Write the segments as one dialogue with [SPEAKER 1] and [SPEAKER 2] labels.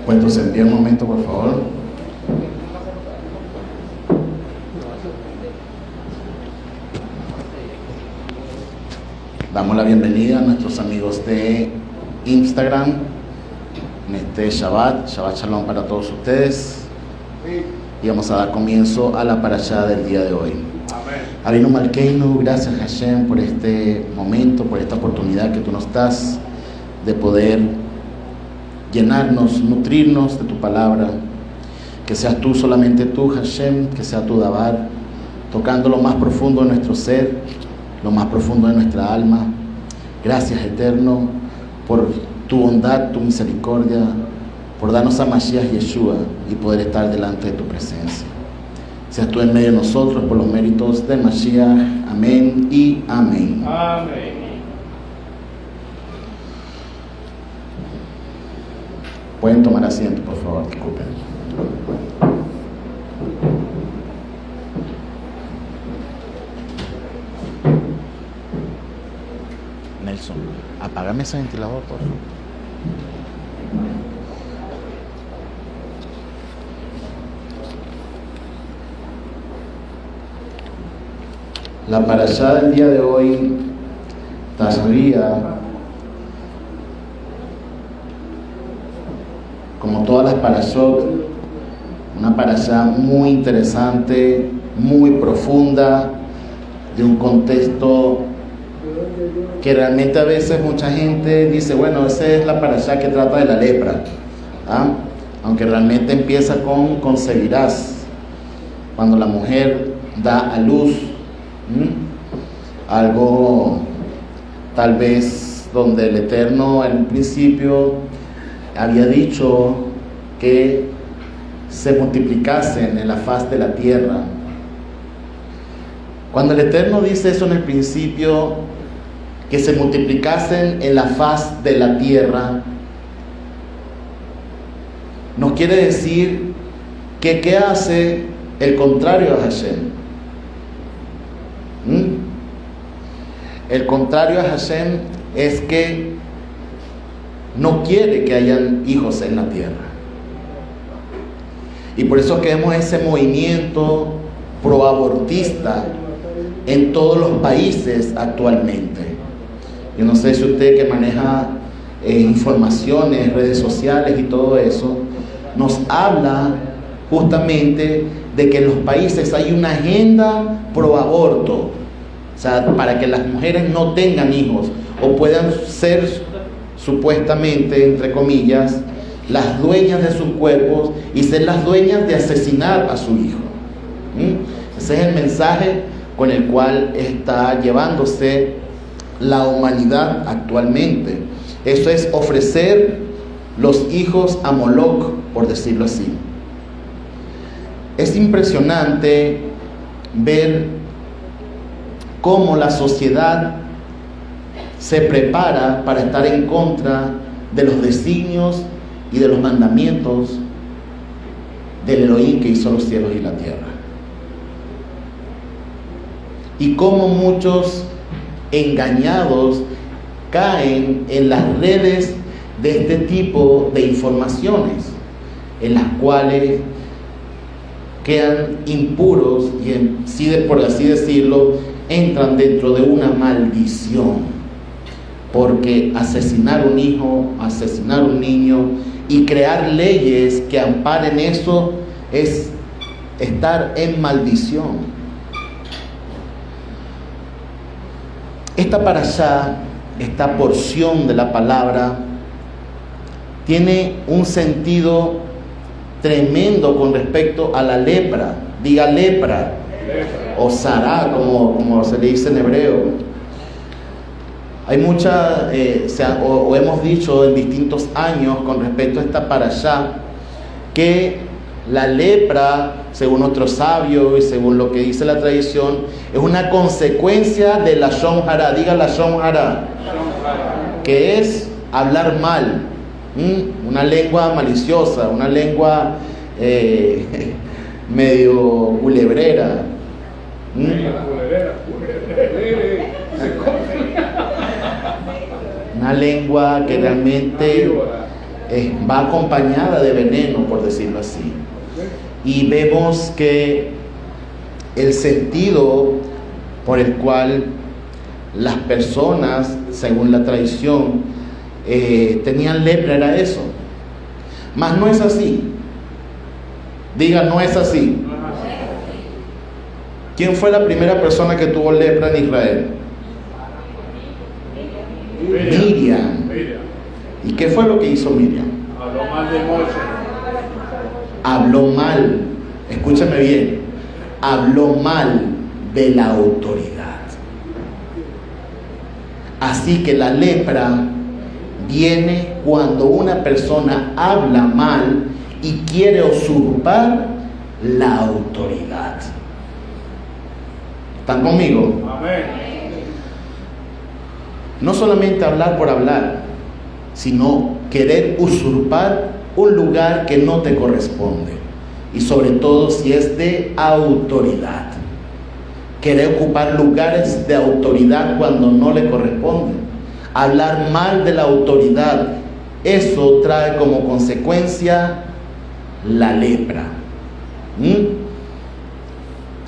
[SPEAKER 1] Puestos en pie un momento, por favor. Damos la bienvenida a nuestros amigos de Instagram en este Shabbat Shalom para todos ustedes. Y vamos a dar comienzo a la parashá del día de hoy. Avinu Malkeinu, gracias Hashem por este momento, por esta oportunidad que tú nos das de poder llenarnos, nutrirnos de tu palabra. Que seas tú, solamente tú, Hashem, que sea tu Dabar, tocando lo más profundo de nuestro ser, lo más profundo de nuestra alma. Gracias, Eterno, por tu bondad, tu misericordia, por darnos a Mashiach Yeshua y poder estar delante de tu presencia. Seas tú en medio de nosotros por los méritos de Mashiach. Amén y amén.
[SPEAKER 2] Amén.
[SPEAKER 1] Pueden tomar asiento, por favor, disculpen. Nelson, apágame ese ventilador, por favor. La parashá del día de hoy, Tashria, como todas las parashot, una parashá muy interesante, muy profunda, de un contexto que realmente a veces mucha gente dice, bueno, esa es la parashá que trata de la lepra, aunque realmente empieza con concebirás, cuando la mujer da a luz, algo tal vez donde el Eterno en un principio había dicho que se multiplicasen en la faz de la tierra. Cuando el Eterno dice eso en el principio, que se multiplicasen en la faz de la tierra, nos quiere decir que ¿qué hace el contrario a Hashem? El contrario a Hashem es que no quiere que hayan hijos en la tierra. Y por eso que vemos ese movimiento proabortista en todos los países actualmente. Yo no sé si usted que maneja informaciones, redes sociales y todo eso, nos habla justamente de que en los países hay una agenda proaborto, o sea, para que las mujeres no tengan hijos o puedan ser supuestamente, entre comillas, las dueñas de sus cuerpos y ser las dueñas de asesinar a su hijo. Ese es el mensaje con el cual está llevándose la humanidad actualmente. Eso es ofrecer los hijos a Moloch, por decirlo así. Es impresionante ver cómo la sociedad se prepara para estar en contra de los designios y de los mandamientos del Elohim que hizo los cielos y la tierra. Y cómo muchos engañados caen en las redes de este tipo de informaciones, en las cuales quedan impuros y, por así decirlo, entran dentro de una maldición. Porque asesinar un hijo, asesinar un niño y crear leyes que amparen eso es estar en maldición. Esta parashá, esta porción de la palabra, tiene un sentido tremendo con respecto a la lepra. Diga lepra, o sará, como se le dice en hebreo. Hay mucha, o hemos dicho en distintos años con respecto a esta parashá, que la lepra, según otros sabios y según lo que dice la tradición, es una consecuencia de la Lashon Hara. Diga la Lashon Hara, que es hablar mal, una lengua maliciosa, una lengua medio culebrera. Una lengua que realmente va acompañada de veneno, por decirlo así. Y vemos que el sentido por el cual las personas, según la tradición, tenían lepra era eso. Mas no es así. Diga, no es así. ¿Quién fue la primera persona que tuvo lepra en Israel? Miriam. ¿Y qué fue lo que hizo Miriam?
[SPEAKER 2] Habló mal de Moisés.
[SPEAKER 1] Habló mal, escúchame bien, habló mal de la autoridad. Así que la lepra viene cuando una persona habla mal y quiere usurpar la autoridad. ¿Están conmigo?
[SPEAKER 2] Amén.
[SPEAKER 1] No solamente hablar por hablar, sino querer usurpar un lugar que no te corresponde. Y sobre todo si es de autoridad. Querer ocupar lugares de autoridad cuando no le corresponde. Hablar mal de la autoridad. Eso trae como consecuencia la lepra.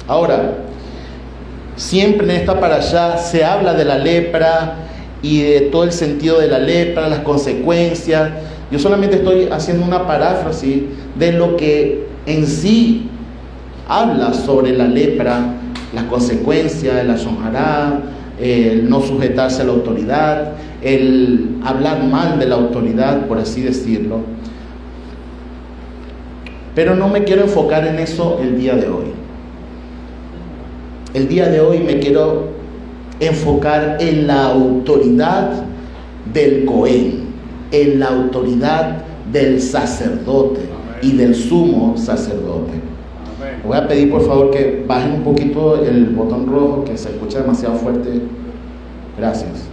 [SPEAKER 1] Ahora, siempre en esta parashá se habla de la lepra y de todo el sentido de la lepra, las consecuencias. Yo solamente estoy haciendo una paráfrasis de lo que en sí habla sobre la lepra, las consecuencias, el lashon hará, el no sujetarse a la autoridad, el hablar mal de la autoridad, por así decirlo. Pero no me quiero enfocar en eso el día de hoy. El día de hoy me quiero enfocar en la autoridad del Cohen, en la autoridad del sacerdote y del sumo sacerdote. Voy a pedir por favor que bajen un poquito el botón rojo, que se escucha demasiado fuerte. Gracias.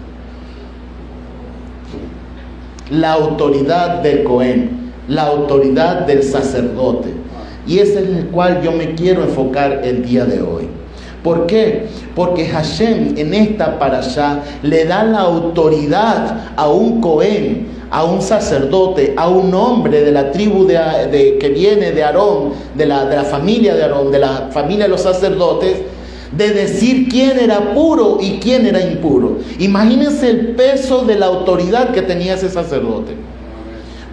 [SPEAKER 1] La autoridad del Cohen, la autoridad del sacerdote. Y ese es el cual yo me quiero enfocar el día de hoy. ¿Por qué? Porque Hashem en esta parashá le da la autoridad a un Cohen, a un sacerdote, a un hombre de la tribu que viene de Aarón, de la familia de Aarón, de la familia de los sacerdotes, de decir quién era puro y quién era impuro. Imagínense el peso de la autoridad que tenía ese sacerdote.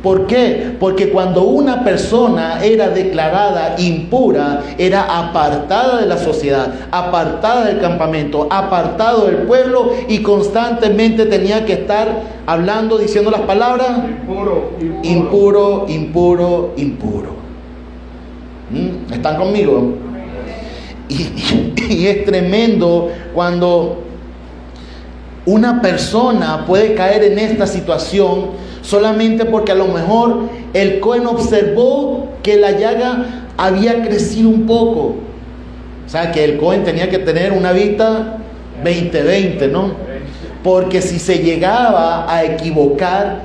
[SPEAKER 1] ¿Por qué? Porque cuando una persona era declarada impura, era apartada de la sociedad, apartada del campamento, apartado del pueblo, y constantemente tenía que estar hablando, diciendo las palabras impuro, impuro, impuro. ¿Están conmigo? Y es tremendo cuando una persona puede caer en esta situación solamente porque a lo mejor el Cohen observó que la llaga había crecido un poco. O sea, que el Cohen tenía que tener una vista 20-20, ¿no? Porque si se llegaba a equivocar,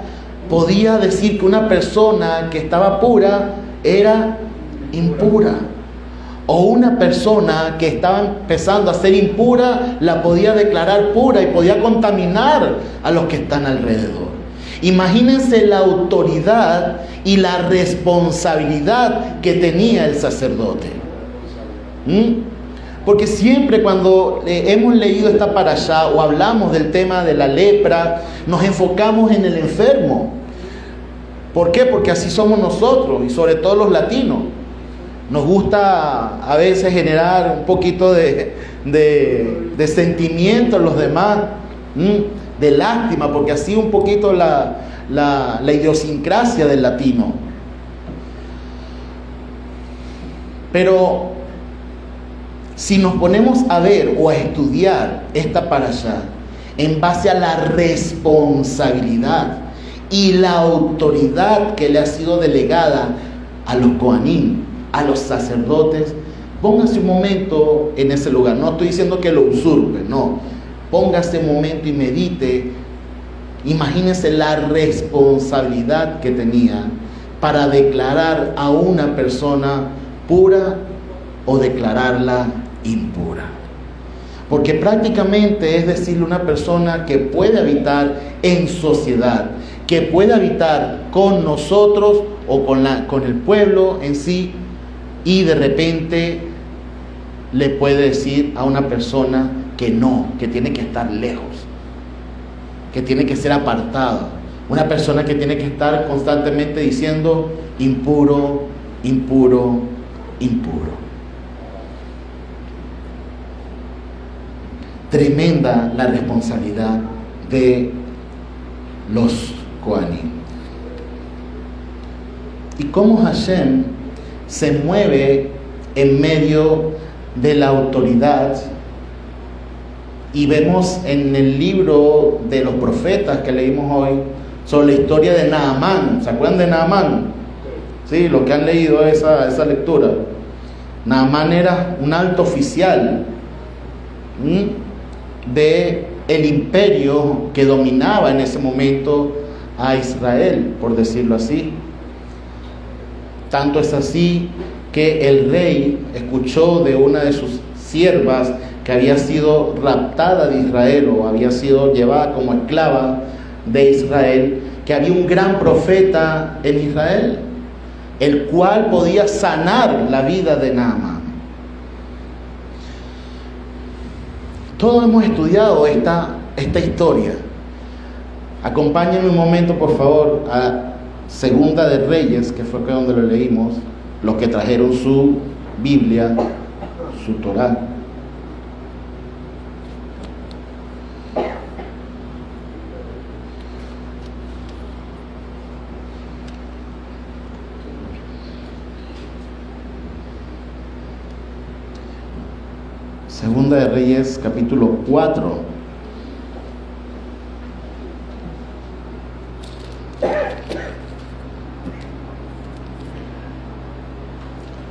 [SPEAKER 1] podía decir que una persona que estaba pura era impura. O una persona que estaba empezando a ser impura, la podía declarar pura y podía contaminar a los que están alrededor. Imagínense la autoridad y la responsabilidad que tenía el sacerdote. Porque siempre cuando hemos leído esta parashá o hablamos del tema de la lepra, nos enfocamos en el enfermo. ¿Por qué? Porque así somos nosotros, y sobre todo los latinos. Nos gusta a veces generar un poquito de sentimiento en los demás, de lástima, porque así un poquito la idiosincrasia del latino. Pero si nos ponemos a ver o a estudiar esta parashá en base a la responsabilidad y la autoridad que le ha sido delegada a los Kohanim, a los sacerdotes, póngase un momento en ese lugar. No estoy diciendo que lo usurpe, no. Póngase un momento y medite. Imagínese la responsabilidad que tenía para declarar a una persona pura o declararla impura. Porque prácticamente es decirle a una persona que puede habitar en sociedad, que puede habitar con nosotros o con el pueblo en sí, y de repente le puede decir a una persona que no, que tiene que estar lejos, que tiene que ser apartado. Una persona que tiene que estar constantemente diciendo impuro, impuro, impuro. Tremenda la responsabilidad de los Kohanim. Y cómo Hashem se mueve en medio de la autoridad. Y vemos en el libro de los profetas que leímos hoy sobre la historia de Naamán. ¿Se acuerdan de Naamán? Sí, los que han leído esa lectura. Naamán era un alto oficial de el imperio que dominaba en ese momento a Israel, por decirlo así. Tanto es así que el rey escuchó de una de sus siervas que había sido raptada de Israel o había sido llevada como esclava de Israel, que había un gran profeta en Israel, el cual podía sanar la vida de Naamán. Todos hemos estudiado esta historia. Acompáñenme un momento, por favor, a Segunda de Reyes, que fue donde lo leímos, los que trajeron su Biblia, su Torá. Segunda de Reyes, capítulo 4.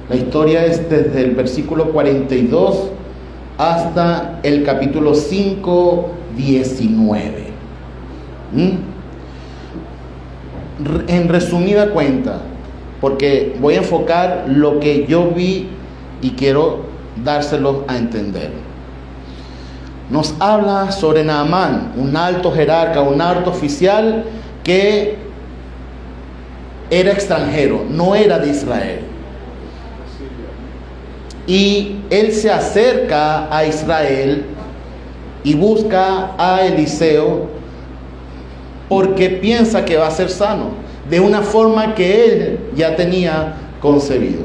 [SPEAKER 1] La historia es desde el versículo 42 hasta el capítulo 5, 19. En resumida cuenta, porque voy a enfocar lo que yo vi y quiero dárselo a entender. Nos habla sobre Naamán, un alto jerarca, un alto oficial que era extranjero, no era de Israel. Y él se acerca a Israel y busca a Eliseo porque piensa que va a ser sano de una forma que él ya tenía concebido.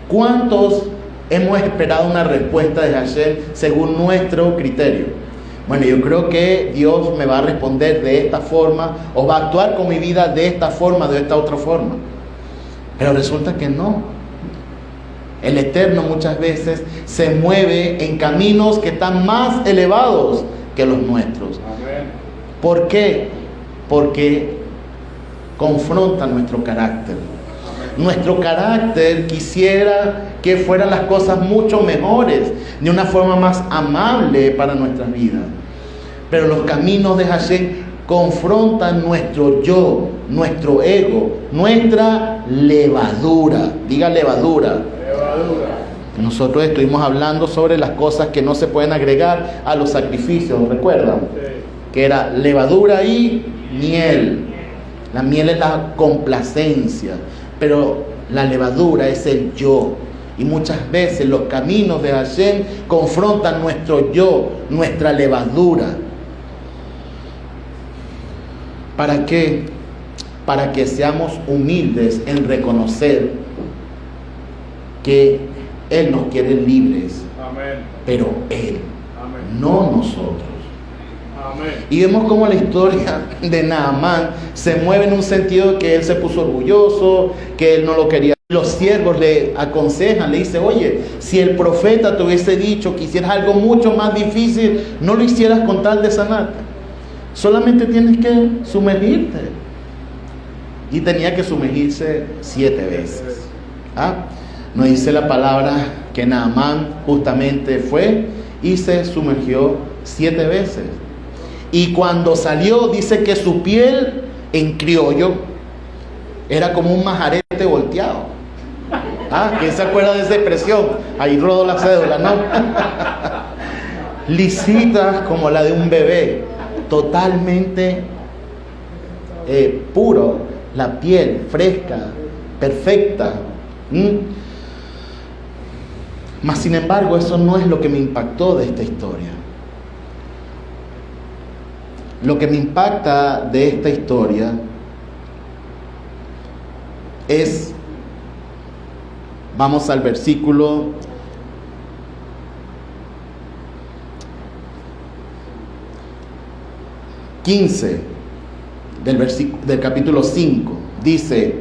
[SPEAKER 1] ¿Cuántos hemos esperado una respuesta de Hashem según nuestro criterio? Bueno, yo creo que Dios me va a responder de esta forma o va a actuar con mi vida de esta forma, de esta otra forma. Pero resulta que no. El Eterno muchas veces se mueve en caminos que están más elevados que los nuestros. Amén. ¿Por qué? Porque confronta nuestro carácter. Amén. Nuestro carácter quisiera que fueran las cosas mucho mejores, de una forma más amable para nuestras vidas. Pero los caminos de Hashem confrontan nuestro yo, nuestro ego, nuestra levadura. Diga levadura. Nosotros estuvimos hablando sobre las cosas que no se pueden agregar a los sacrificios, ¿recuerdan? Que era levadura y miel. La miel es la complacencia, pero la levadura es el yo. Y muchas veces los caminos de Hashem confrontan nuestro yo, nuestra levadura. ¿Para qué? Para que seamos humildes en reconocer que Él nos quiere libres. Amén. Pero Él, amén, no nosotros. Amén. Y vemos cómo la historia de Naamán se mueve en un sentido de que él se puso orgulloso, que él no lo quería. Los siervos le aconsejan, le dicen: oye, si el profeta te hubiese dicho que hicieras algo mucho más difícil, no lo hicieras con tal de sanarte. Solamente tienes que sumergirte. Y tenía que sumergirse 7 veces. Nos dice la palabra que Naamán justamente fue y se sumergió 7 veces. Y cuando salió, dice que su piel, en criollo, era como un majarete volteado. ¿Quién se acuerda de esa expresión? Ahí rodó la cédula, ¿no? Lisita como la de un bebé, totalmente puro, la piel fresca, perfecta. Mas sin embargo, eso no es lo que me impactó de esta historia. Lo que me impacta de esta historia es, vamos al versículo 15 del capítulo 5. Dice: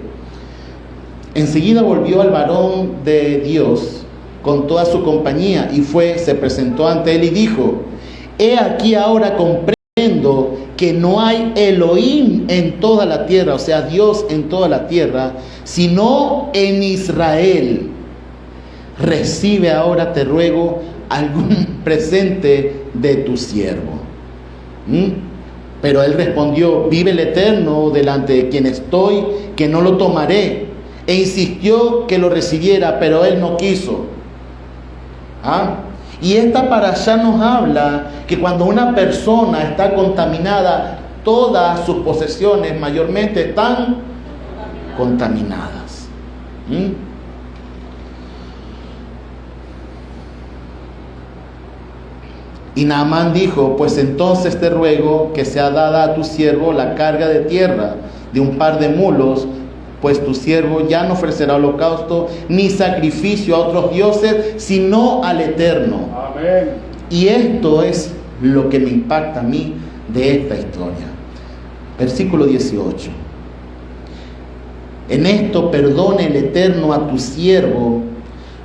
[SPEAKER 1] enseguida volvió al varón de Dios con toda su compañía y se presentó ante él y dijo: he aquí ahora comprendo que no hay Elohim en toda la tierra, o sea, Dios en toda la tierra, sino en Israel. Recibe ahora, te ruego, algún presente de tu siervo. Pero él respondió: vive el Eterno delante de quien estoy, que no lo tomaré. E insistió que lo recibiera, pero él no quiso. Y esta parashá nos habla que cuando una persona está contaminada, todas sus posesiones mayormente están contaminadas. Y Naamán dijo: pues entonces te ruego que sea dada a tu siervo la carga de tierra de un par de mulos, pues tu siervo ya no ofrecerá holocausto ni sacrificio a otros dioses, sino al Eterno. Amén. Y esto es lo que me impacta a mí de esta historia. Versículo 18. En esto perdone el Eterno a tu siervo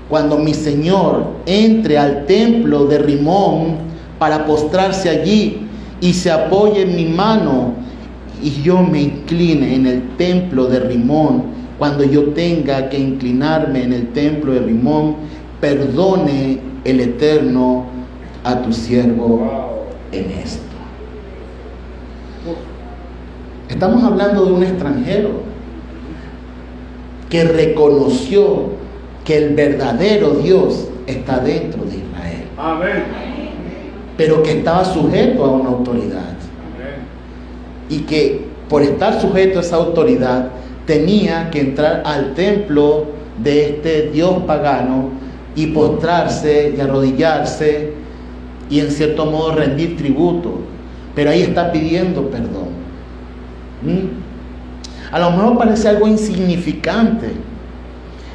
[SPEAKER 1] cuando mi Señor entre al templo de Rimón para postrarse allí y se apoye en mi mano y yo me incline en el templo de Rimón. Cuando yo tenga que inclinarme en el templo de Rimón, perdone el Eterno a tu siervo en esto. Estamos hablando de un extranjero que reconoció que el verdadero Dios está dentro de Israel. Amén. Pero que estaba sujeto a una autoridad. Amén. Y que por estar sujeto a esa autoridad tenía que entrar al templo de este Dios pagano y postrarse y arrodillarse y en cierto modo rendir tributo. Pero ahí está pidiendo perdón. A lo mejor parece algo insignificante.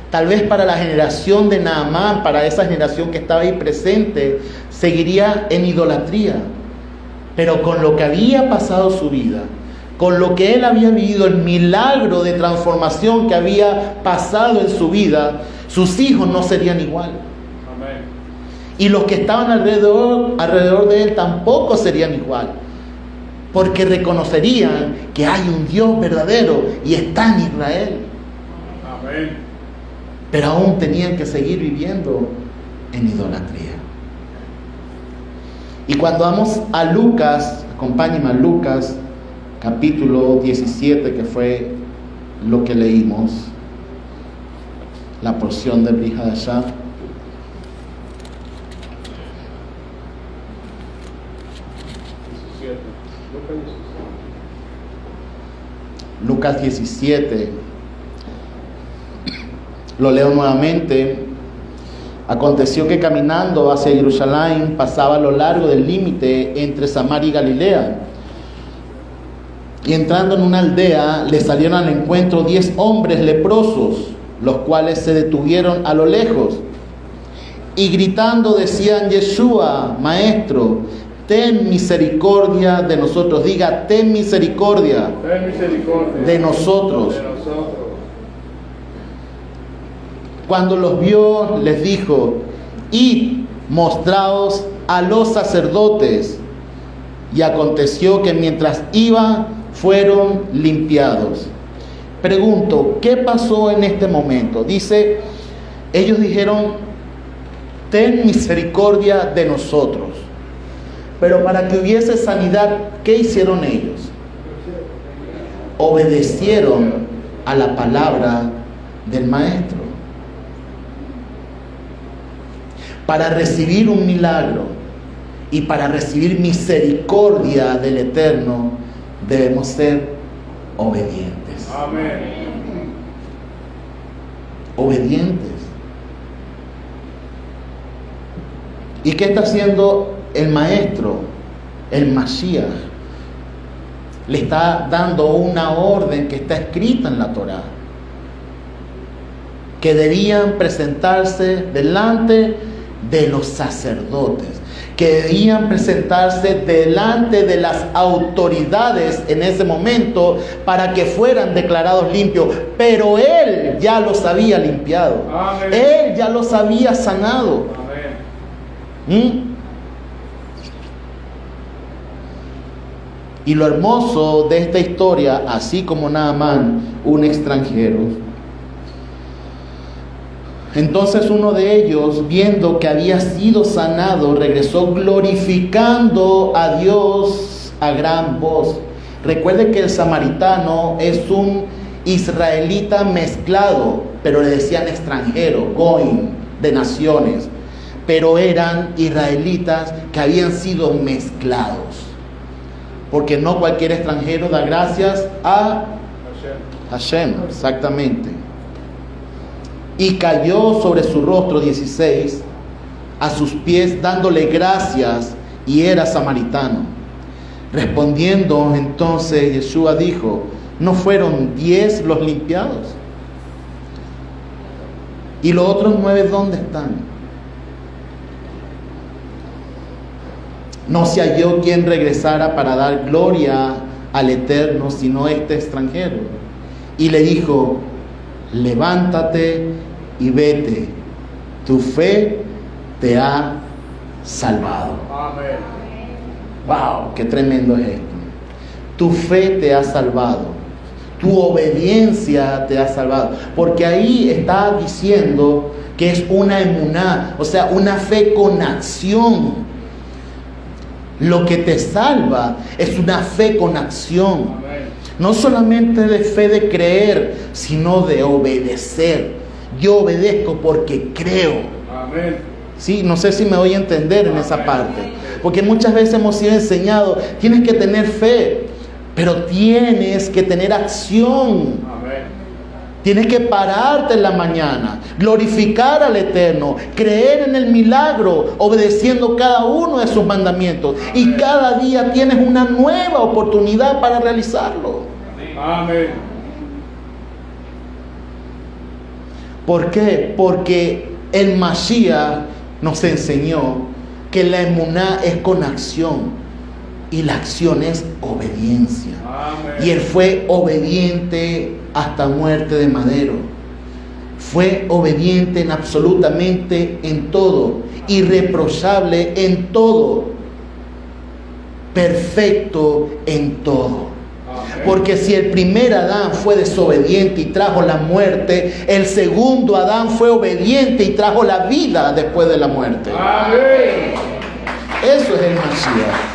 [SPEAKER 1] Tal vez para la generación de Naamán, para esa generación que estaba ahí presente, seguiría en idolatría. Pero con lo que había pasado su vida, con lo que él había vivido, el milagro de transformación que había pasado en su vida, sus hijos no serían igual. Amén. Y los que estaban alrededor de él tampoco serían igual. Porque reconocerían que hay un Dios verdadero y está en Israel. Amén. Pero aún tenían que seguir viviendo en idolatría. Y cuando vamos a Lucas, acompáñenme a Lucas, capítulo 17, que fue lo que leímos, la porción de Brit Hadashah. Lucas 17, lo leo nuevamente. Aconteció que caminando hacia Jerusalén pasaba a lo largo del límite entre Samaria y Galilea. Y entrando en una aldea le salieron al encuentro 10 hombres leprosos, los cuales se detuvieron a lo lejos y gritando decían: Yeshua, Maestro, ten misericordia de nosotros. Diga: ten misericordia, de nosotros. Cuando los vio, les dijo: id, mostraos a los sacerdotes. Y aconteció que mientras iba, fueron limpiados. Pregunto, ¿qué pasó en este momento? Dice, ellos dijeron: ten misericordia de nosotros. Pero para que hubiese sanidad, ¿qué hicieron ellos? Obedecieron a la palabra del Maestro. Para recibir un milagro y para recibir misericordia del Eterno, debemos ser obedientes.
[SPEAKER 2] Amén.
[SPEAKER 1] Obedientes. ¿Y qué está haciendo el maestro, el Mashiach? Le está dando una orden que está escrita en la Torá, que debían presentarse delante de los sacerdotes, que debían presentarse delante de las autoridades en ese momento para que fueran declarados limpios. Pero Él ya los había limpiado.
[SPEAKER 2] Amén.
[SPEAKER 1] Él ya los había sanado.
[SPEAKER 2] Amén.
[SPEAKER 1] Y lo hermoso de esta historia, así como Naamán, un extranjero, entonces uno de ellos, viendo que había sido sanado, regresó glorificando a Dios a gran voz. Recuerde que el samaritano es un israelita mezclado, pero le decían extranjero, goim, de naciones, pero eran israelitas que habían sido mezclados, porque no cualquier extranjero da gracias a Hashem, exactamente. Y cayó sobre su rostro, 16, a sus pies dándole gracias, y era samaritano. Respondiendo entonces Yeshua dijo: ¿no fueron 10 los limpiados? ¿Y los otros 9 dónde están? No se halló quien regresara para dar gloria al Eterno, sino este extranjero. Y le dijo: levántate y vete, tu fe te ha salvado.
[SPEAKER 2] Amén.
[SPEAKER 1] Wow, qué tremendo es esto. Tu fe te ha salvado, tu obediencia te ha salvado, porque ahí está diciendo que es una emuná, o sea, una fe con acción. Lo que te salva es una fe con acción.
[SPEAKER 2] Amén.
[SPEAKER 1] No solamente de fe de creer, sino de obedecer. Yo obedezco porque creo.
[SPEAKER 2] Amén.
[SPEAKER 1] Sí, no sé si me voy a entender en esa parte. Porque muchas veces hemos sido enseñados, tienes que tener fe, pero tienes que tener acción.
[SPEAKER 2] Amén.
[SPEAKER 1] Tienes que pararte en la mañana, glorificar al Eterno, creer en el milagro, obedeciendo cada uno de sus mandamientos. Y cada día tienes una nueva oportunidad para realizarlo.
[SPEAKER 2] Amén.
[SPEAKER 1] ¿Por qué? Porque el Mashiach nos enseñó que la emuná es con acción. Y la acción es obediencia.
[SPEAKER 2] Amén.
[SPEAKER 1] Y Él fue obediente hasta muerte de madero. Fue obediente en absolutamente en todo. Irreprochable en todo. Perfecto en todo.
[SPEAKER 2] Amén.
[SPEAKER 1] Porque si el primer Adán fue desobediente y trajo la muerte, el segundo Adán fue obediente y trajo la vida después de la muerte.
[SPEAKER 2] Amén.
[SPEAKER 1] Eso es el Mashiach.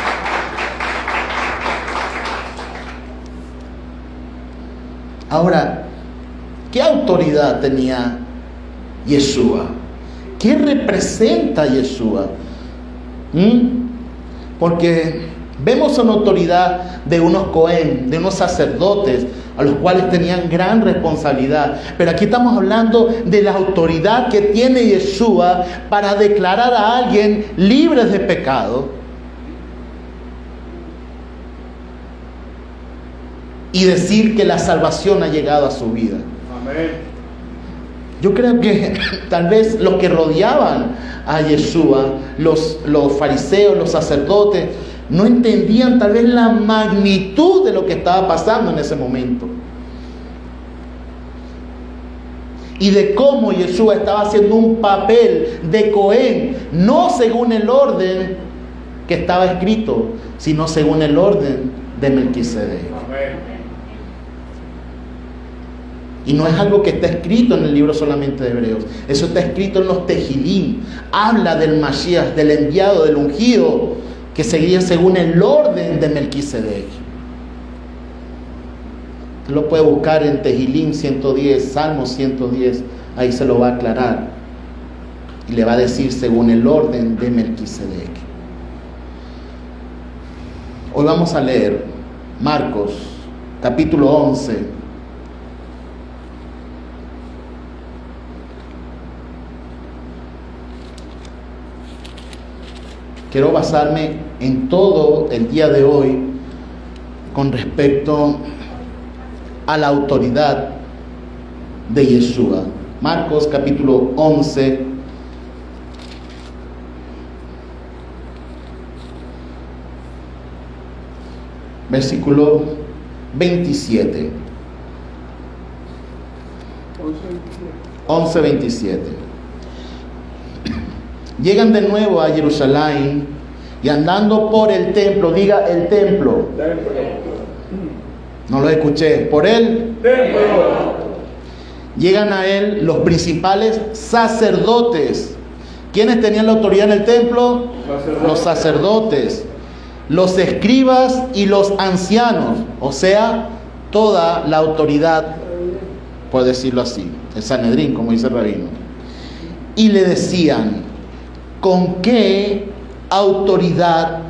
[SPEAKER 1] Ahora, ¿qué autoridad tenía Yeshua? ¿Qué representa Yeshua? Porque vemos una autoridad de unos Cohen, de unos sacerdotes, a los cuales tenían gran responsabilidad. Pero aquí estamos hablando de la autoridad que tiene Yeshua para declarar a alguien libre de pecado y decir que la salvación ha llegado a su vida.
[SPEAKER 2] Amén.
[SPEAKER 1] Yo creo que tal vez los que rodeaban a Yeshua, los fariseos, los sacerdotes, no entendían tal vez la magnitud de lo que estaba pasando en ese momento. Y de cómo Yeshua estaba haciendo un papel de Cohen, no según el orden que estaba escrito, sino según el orden de Melquisedec.
[SPEAKER 2] Amén.
[SPEAKER 1] Y no es algo que está escrito en el libro solamente de Hebreos. Eso está escrito en los Tehilim. Habla del Mashiach, del enviado, del ungido, que seguía según el orden de Melquisedec. Usted lo puede buscar en Tehilim 110, Salmo 110. Ahí se lo va a aclarar. Y le va a decir según el orden de Melquisedec. Hoy vamos a leer Marcos capítulo 11. Quiero basarme en todo el día de hoy con respecto a la autoridad de Yeshua. Marcos capítulo 11, versículo 27. 11:27. Llegan de nuevo a Jerusalén y andando por el templo, diga el templo. No lo escuché. Por el
[SPEAKER 2] Templo.
[SPEAKER 1] llegan a él los principales sacerdotes. ¿Quiénes tenían la autoridad en el templo? Los sacerdotes, los escribas y los ancianos, o sea, toda la autoridad, por decirlo así, el Sanedrín, como dice el rabino. Y le decían: ¿con qué autoridad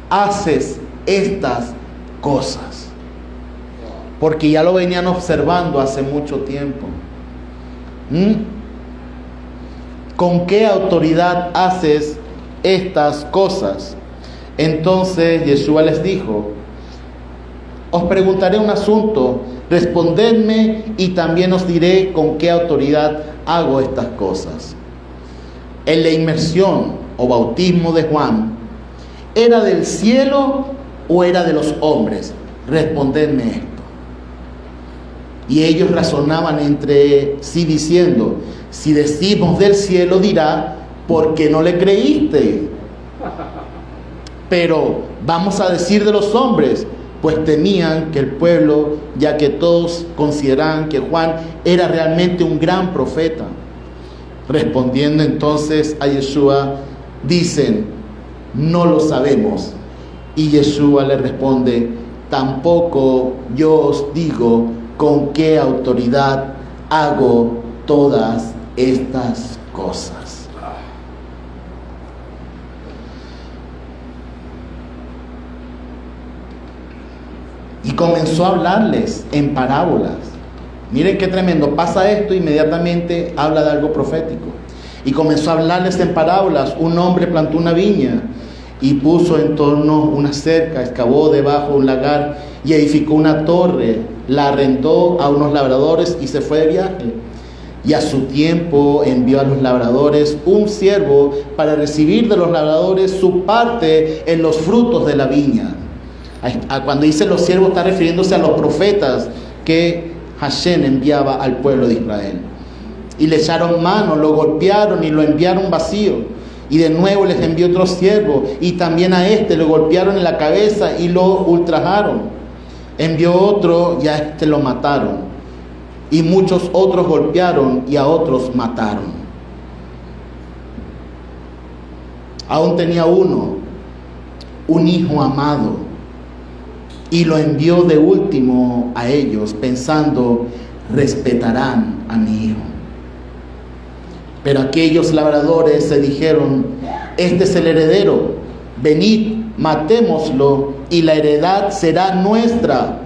[SPEAKER 1] haces estas cosas? Porque ya lo venían observando hace mucho tiempo. ¿Con qué autoridad haces estas cosas? Entonces Yeshua les dijo: os preguntaré un asunto, respondedme y también os diré con qué autoridad hago estas cosas. ¿En la inmersión o bautismo de Juan era del cielo o era de los hombres? Respondedme esto. Y ellos razonaban entre sí diciendo: si decimos del cielo, dirá: ¿por qué no le creíste? Pero vamos a decir de los hombres, pues temían que el pueblo, ya que todos consideraban que Juan era realmente un gran profeta. Respondiendo entonces a Yeshua, dicen: no lo sabemos. Y Yeshua le responde: tampoco yo os digo con qué autoridad hago todas estas cosas. Y comenzó a hablarles en parábolas. Miren qué tremendo. Pasa esto, inmediatamente habla de algo profético. Y comenzó a hablarles en parábolas. Un hombre plantó una viña y puso en torno una cerca, excavó debajo un lagar y edificó una torre, la arrendó a unos labradores y se fue de viaje. Y a su tiempo envió a los labradores un siervo para recibir de los labradores su parte en los frutos de la viña. Cuando dice los siervos, está refiriéndose a los profetas que Hashem enviaba al pueblo de Israel. Y le echaron mano, lo golpearon y lo enviaron vacío. Y de nuevo les envió otro siervo, y también a este lo golpearon en la cabeza y lo ultrajaron. Envió otro y a este lo mataron. Y muchos otros golpearon y a otros mataron. Aún tenía uno, un hijo amado, y lo envió de último a ellos, pensando: respetarán a mi hijo. Pero aquellos labradores se dijeron: este es el heredero, venid, matémoslo y la heredad será nuestra.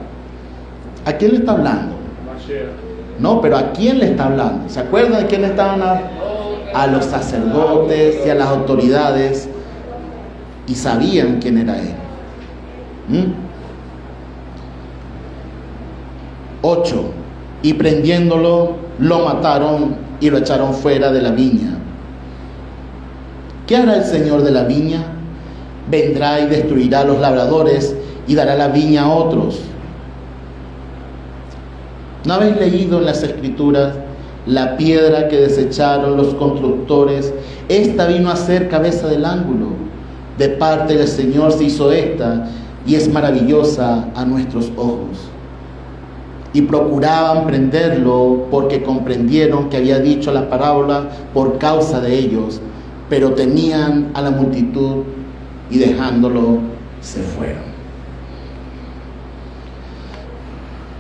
[SPEAKER 1] ¿A quién le está hablando? No, pero ¿a quién le está hablando? ¿Se acuerdan de quién le estaban hablando? A los sacerdotes y a las autoridades, y sabían quién era él. 8. Y prendiéndolo, lo mataron y lo echaron fuera de la viña. ¿Qué hará el Señor de la viña? Vendrá y destruirá a los labradores y dará la viña a otros. ¿No habéis leído en las Escrituras: la piedra que desecharon los constructores, esta vino a ser cabeza del ángulo? De parte del Señor se hizo esta, y es maravillosa a nuestros ojos. Y procuraban prenderlo porque comprendieron que había dicho la parábola por causa de ellos, pero temían a la multitud y dejándolo se fueron.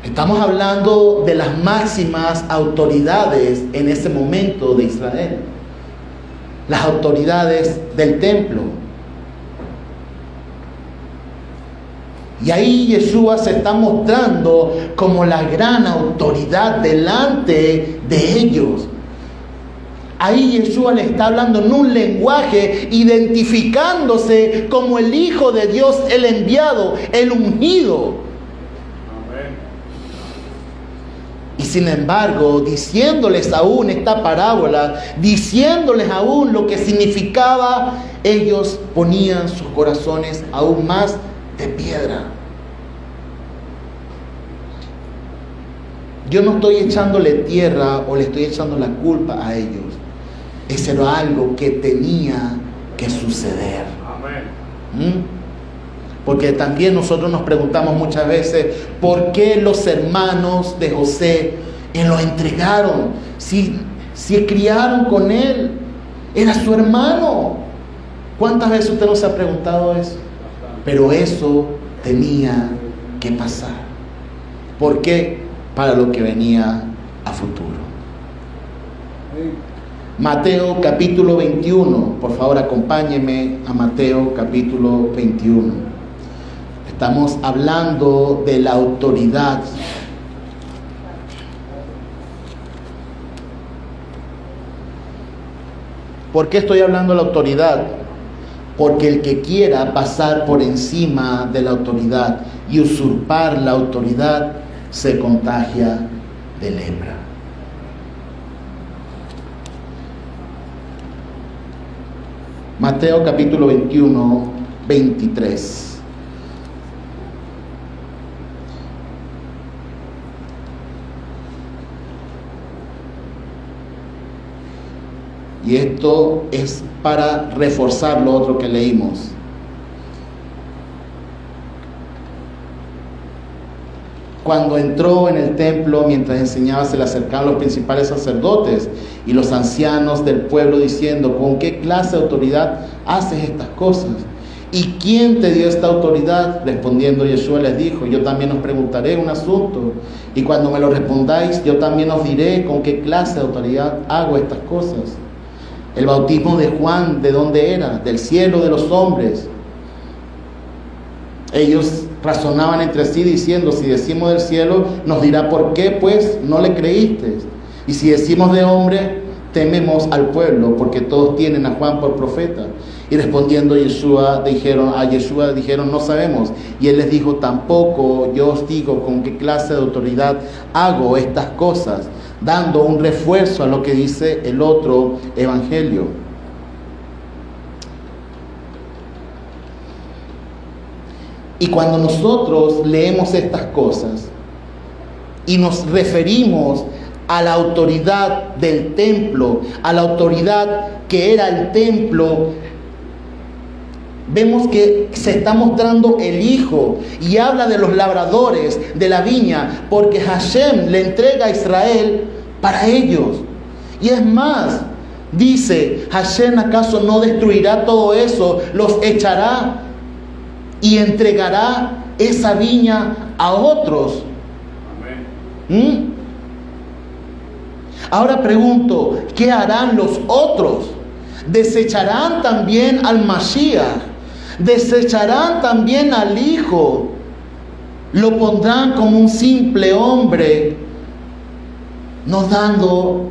[SPEAKER 1] Estamos hablando de las máximas autoridades en ese momento de Israel, las autoridades del templo. Y ahí Yeshua se está mostrando como la gran autoridad delante de ellos. Ahí Yeshua le está hablando en un lenguaje, identificándose como el Hijo de Dios, el enviado, el ungido. Y sin embargo, diciéndoles aún esta parábola, diciéndoles aún lo que significaba, ellos ponían sus corazones aún más de piedra. Yo no estoy echándole tierra o le estoy echando la culpa a ellos. Eso era algo que tenía que suceder. Porque también nosotros nos preguntamos muchas veces, ¿por qué los hermanos de José lo entregaron? Si criaron con él, era su hermano. ¿Cuántas veces usted no se ha preguntado eso? Pero eso tenía que pasar. ¿Por qué? Para lo que venía a futuro. Mateo capítulo 21. Por favor, acompáñeme a Mateo capítulo 21. Estamos hablando de la autoridad. ¿Por qué estoy hablando de la autoridad? Porque el que quiera pasar por encima de la autoridad y usurpar la autoridad se contagia de lepra. Mateo capítulo 21, 23. Y esto es para reforzar lo otro que leímos. Cuando entró en el templo, mientras enseñaba, se le acercaban los principales sacerdotes y los ancianos del pueblo diciendo, ¿con qué clase de autoridad haces estas cosas? ¿Y quién te dio esta autoridad? Respondiendo Yeshua les dijo, yo también os preguntaré un asunto, y cuando me lo respondáis, yo también os diré con qué clase de autoridad hago estas cosas. El bautismo de Juan, ¿de dónde era? Del cielo, de los hombres. Ellos razonaban entre sí diciendo, si decimos del cielo, nos dirá por qué pues no le creíste. Y si decimos de hombre, tememos al pueblo, porque todos tienen a Juan por profeta. Y respondiendo a Yeshua dijeron, no sabemos. Y él les dijo, tampoco yo os digo con qué clase de autoridad hago estas cosas, dando un refuerzo a lo que dice el otro evangelio. Y cuando nosotros leemos estas cosas y nos referimos a la autoridad del templo, a la autoridad que era el templo, vemos que se está mostrando el Hijo y habla de los labradores de la viña, porque Hashem le entrega a Israel para ellos. Y es más, dice, Hashem ¿acaso no destruirá todo eso? Los echará y entregará esa viña a otros. Ahora pregunto, ¿qué harán los otros? ¿Desecharán también al Mashiach? ¿Desecharán también al Hijo? ¿Lo pondrán como un simple hombre, no dando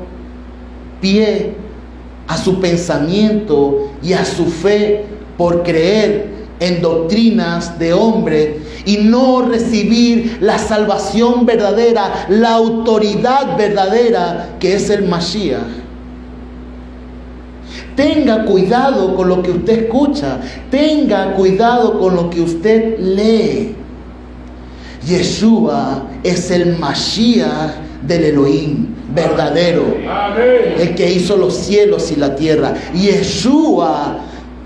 [SPEAKER 1] pie a su pensamiento y a su fe por creer en doctrinas de hombre y no recibir la salvación verdadera, la autoridad verdadera que es el Mashiach? Tenga cuidado con lo que usted escucha, tenga cuidado con lo que usted lee. Yeshua es el Mashiach del Elohim verdadero, el que hizo los cielos y la tierra. Yeshua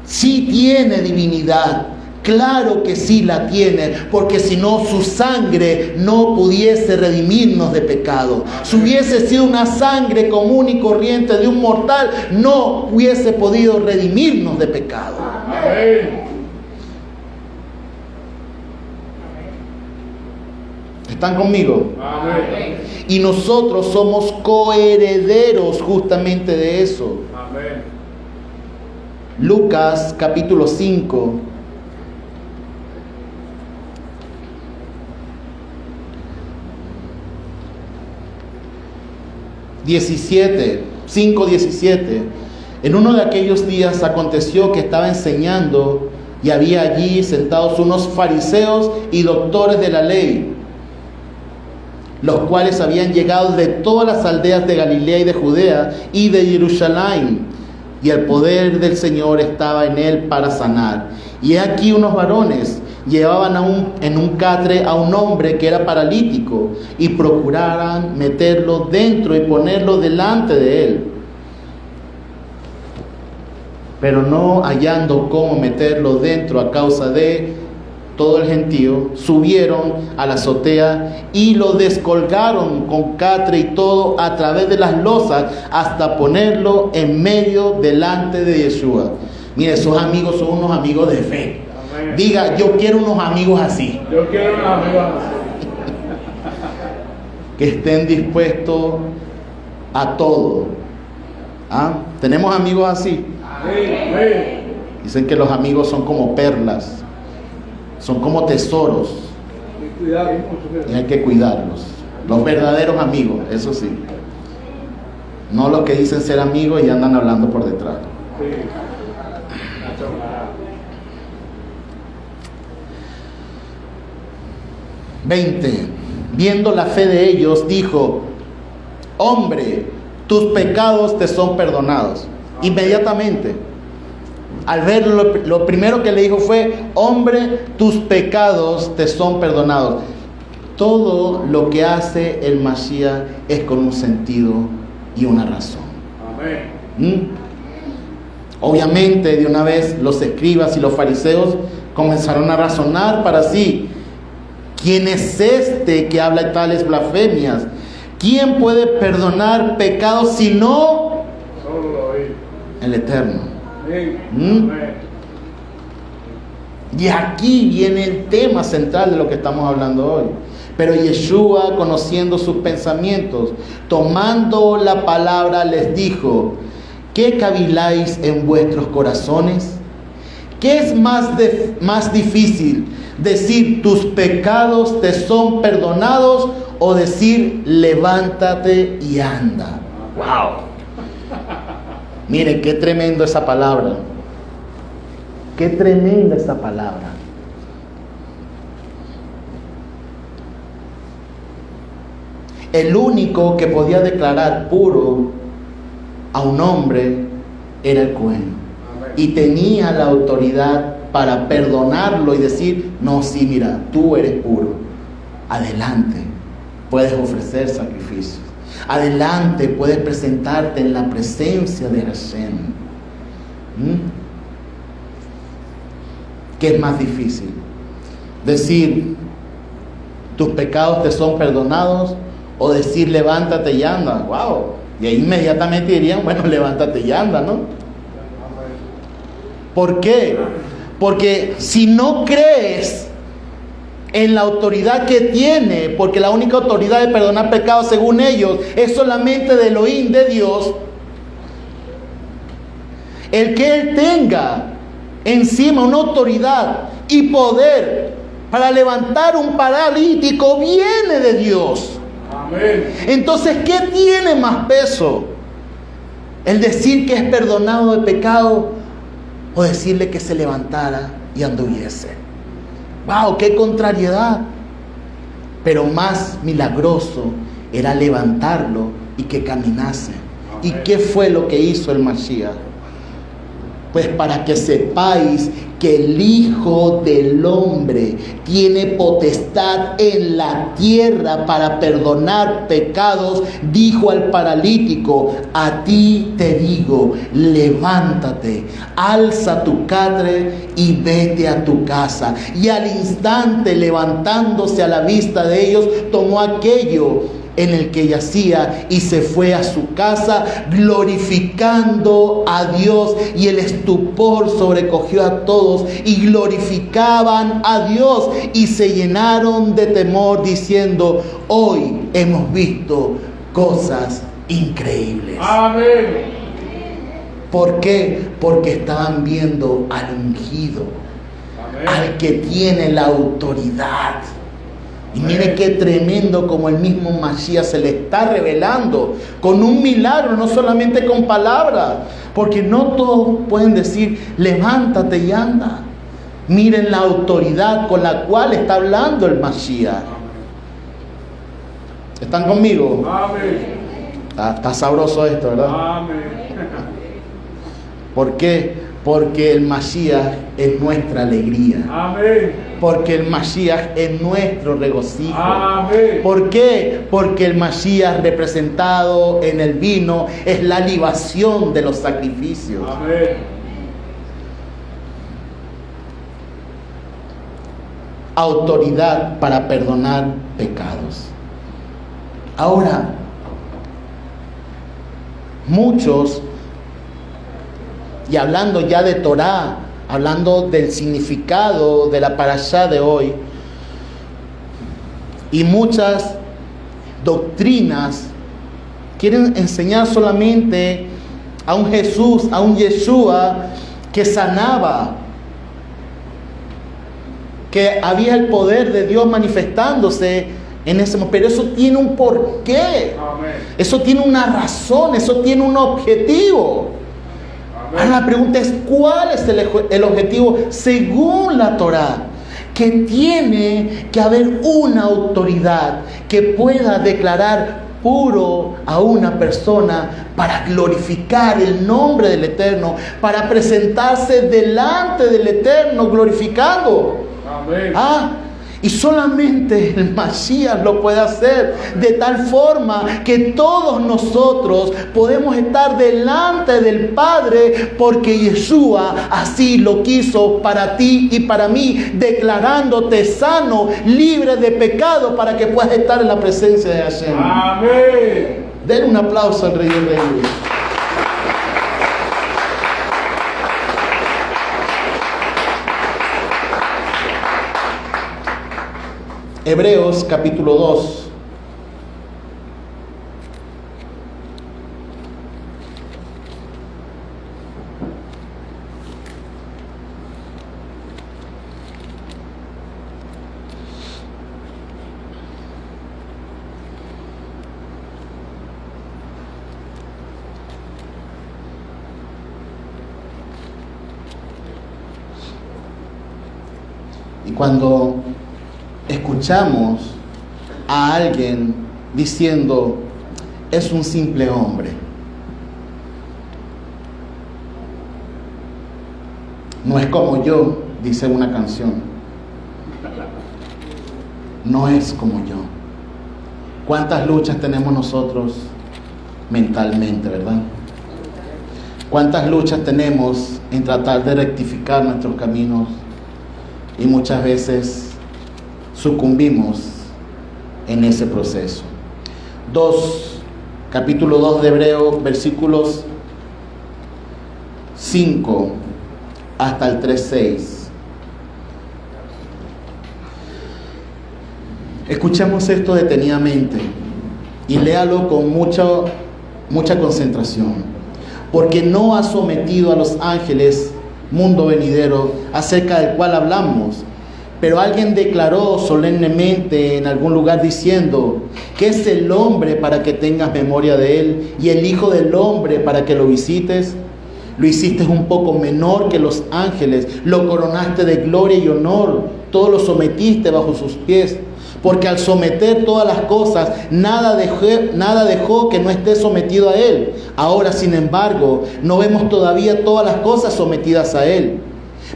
[SPEAKER 1] sí tiene divinidad, claro que sí la tiene, porque si no su sangre no pudiese redimirnos de pecado. Si hubiese sido una sangre común y corriente de un mortal, no hubiese podido redimirnos de pecado. ¿Están conmigo?
[SPEAKER 2] Amén.
[SPEAKER 1] Y nosotros somos coherederos justamente de eso.
[SPEAKER 2] Amén.
[SPEAKER 1] Lucas capítulo 5. 5:17. En uno de aquellos días aconteció que estaba enseñando y había allí sentados unos fariseos y doctores de la ley, los cuales habían llegado de todas las aldeas de Galilea y de Judea y de Jerusalén, y el poder del Señor estaba en él para sanar. Y he aquí unos varones llevaban en un catre a un hombre que era paralítico, y procuraran meterlo dentro y ponerlo delante de él. Pero no hallando cómo meterlo dentro a causa de todo el gentío, subieron a la azotea y lo descolgaron con catre y todo a través de las losas hasta ponerlo en medio delante de Yeshua. Mire, esos amigos son unos amigos de fe.
[SPEAKER 2] Amén.
[SPEAKER 1] Diga, yo quiero unos amigos así.
[SPEAKER 2] Yo quiero unos amigos así.
[SPEAKER 1] Que estén dispuestos a todo. ¿Ah? ¿Tenemos amigos así?
[SPEAKER 2] Amén.
[SPEAKER 1] Dicen que los amigos son como perlas, son como tesoros, y hay que cuidarlos. Los verdaderos amigos, eso sí. No los que dicen ser amigos y andan hablando por detrás.
[SPEAKER 2] Sí.
[SPEAKER 1] 20. Viendo la fe de ellos, dijo: hombre, tus pecados te son perdonados. Inmediatamente, al verlo, lo primero que le dijo fue: hombre, tus pecados te son perdonados. Todo lo que hace el Mashiach es con un sentido y una razón.
[SPEAKER 2] Amén.
[SPEAKER 1] Obviamente, de una vez los escribas y los fariseos comenzaron a razonar para sí: ¿quién es este que habla tales blasfemias? ¿Quién puede perdonar pecados si no
[SPEAKER 2] Solo Él.
[SPEAKER 1] el Eterno?
[SPEAKER 2] Amén.
[SPEAKER 1] Y aquí viene el tema central de lo que estamos hablando hoy. Pero Yeshua, conociendo sus pensamientos, tomando la palabra, les dijo: ¿qué caviláis en vuestros corazones? ¿Qué es más difícil? ¿Decir tus pecados te son perdonados o decir levántate y anda? ¡Wow! Miren, qué tremendo esa palabra. Qué tremenda esa palabra. El único que podía declarar puro a un hombre era el Cohen. Y tenía la autoridad para perdonarlo y decir: no, sí, mira, tú eres puro. Adelante, puedes ofrecer sacrificios. Adelante, puedes presentarte en la presencia de Hashem. ¿Qué es más difícil? Decir tus pecados te son perdonados o decir levántate y anda. ¡Wow! Y ahí inmediatamente dirían: bueno, levántate y anda, ¿no? ¿Por qué? Porque si no crees en la autoridad que tiene, porque la única autoridad de perdonar pecados según ellos es solamente de Elohim, de Dios, el que Él tenga encima una autoridad y poder para levantar un paralítico viene de Dios.
[SPEAKER 2] Amén.
[SPEAKER 1] Entonces, ¿qué tiene más peso? ¿El decir que es perdonado de pecado o decirle que se levantara y anduviese? ¡Wow! ¡Qué contrariedad! Pero más milagroso era levantarlo y que caminase. ¿Y qué fue lo que hizo el Mashiach? Pues para que sepáis que el Hijo del Hombre tiene potestad en la tierra para perdonar pecados, dijo al paralítico: a ti te digo, levántate, alza tu catre y vete a tu casa. Y al instante, levantándose a la vista de ellos, tomó aquello en el que yacía y se fue a su casa glorificando a Dios, y el estupor sobrecogió a todos y glorificaban a Dios y se llenaron de temor diciendo: hoy hemos visto cosas increíbles.
[SPEAKER 2] Amén.
[SPEAKER 1] ¿Por qué? Porque estaban viendo al ungido,
[SPEAKER 2] Amén.
[SPEAKER 1] al que tiene la autoridad. Y mire qué tremendo como el mismo Mashiach se le está revelando con un milagro, no solamente con palabras, porque no todos pueden decir levántate y anda. Miren la autoridad con la cual está hablando el Mashiach. ¿Están conmigo?
[SPEAKER 2] Amén.
[SPEAKER 1] Está sabroso esto, ¿verdad?
[SPEAKER 2] Amén.
[SPEAKER 1] ¿Por qué? Porque el Mashiach es nuestra alegría.
[SPEAKER 2] Amén.
[SPEAKER 1] Porque el Mashiach es nuestro regocijo.
[SPEAKER 2] Amén.
[SPEAKER 1] ¿Por qué? Porque el Mashiach representado en el vino es la libación de los sacrificios.
[SPEAKER 2] Amén.
[SPEAKER 1] Autoridad para perdonar pecados. Ahora, muchos, y hablando ya de Torah, hablando del significado de la parashá de hoy, y muchas doctrinas quieren enseñar solamente a un Jesús, a un Yeshua que sanaba, que había el poder de Dios manifestándose en ese momento. Pero eso tiene un porqué.
[SPEAKER 2] Amén.
[SPEAKER 1] Eso tiene una razón, eso tiene un objetivo. Ahora la pregunta es, ¿cuál es el objetivo según la Torá? Que tiene que haber una autoridad que pueda declarar puro a una persona para glorificar el nombre del Eterno, para presentarse delante del Eterno glorificando.
[SPEAKER 2] Amén.
[SPEAKER 1] Y solamente el Mashiach lo puede hacer de tal forma que todos nosotros podemos estar delante del Padre, porque Yeshua así lo quiso para ti y para mí, declarándote sano, libre de pecado, para que puedas estar en la presencia de Hashem.
[SPEAKER 2] Amén.
[SPEAKER 1] Den un aplauso al Rey de Reyes. Hebreos capítulo 2. Y cuando escuchamos a alguien diciendo, es un simple hombre, no es como yo, dice una canción, no es como yo. ¿Cuántas luchas tenemos nosotros mentalmente, verdad? ¿Cuántas luchas tenemos en tratar de rectificar nuestros caminos? Y muchas veces sucumbimos en ese proceso. Capítulo 2 de Hebreos, versículos 5 hasta el 3:6. Escuchemos esto detenidamente y léalo con mucha concentración. Porque no ha sometido a los ángeles, mundo venidero, acerca del cual hablamos. Pero alguien declaró solemnemente en algún lugar diciendo, ¿qué es el hombre para que tengas memoria de él? Y el hijo del hombre para que lo visites. Lo hiciste un poco menor que los ángeles, lo coronaste de gloria y honor, todo lo sometiste bajo sus pies. Porque al someter todas las cosas, nada dejó que no esté sometido a él. Ahora, sin embargo, no vemos todavía todas las cosas sometidas a él.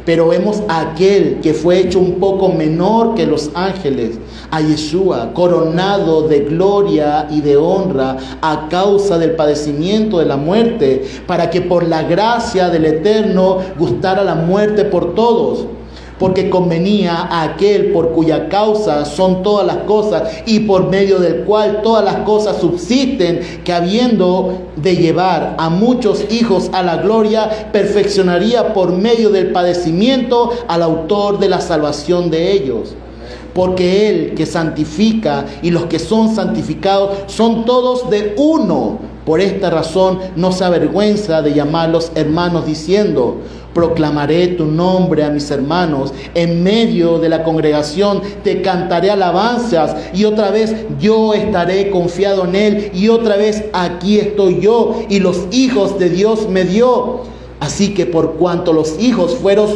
[SPEAKER 1] Pero vemos a aquel que fue hecho un poco menor que los ángeles, a Yeshua, coronado de gloria y de honra a causa del padecimiento de la muerte, para que por la gracia del Eterno gustara la muerte por todos. Porque convenía a aquel por cuya causa son todas las cosas y por medio del cual todas las cosas subsisten, que habiendo de llevar a muchos hijos a la gloria, perfeccionaría por medio del padecimiento al autor de la salvación de ellos. porque Él que santifica y los que son santificados son todos de uno. Por esta razón no se avergüenza de llamarlos hermanos, diciendo: proclamaré tu nombre a mis hermanos, en medio de la congregación te cantaré alabanzas, y otra vez yo estaré confiado en Él, y otra vez aquí estoy yo, y los hijos de Dios me dio. Así que por cuanto los hijos fueron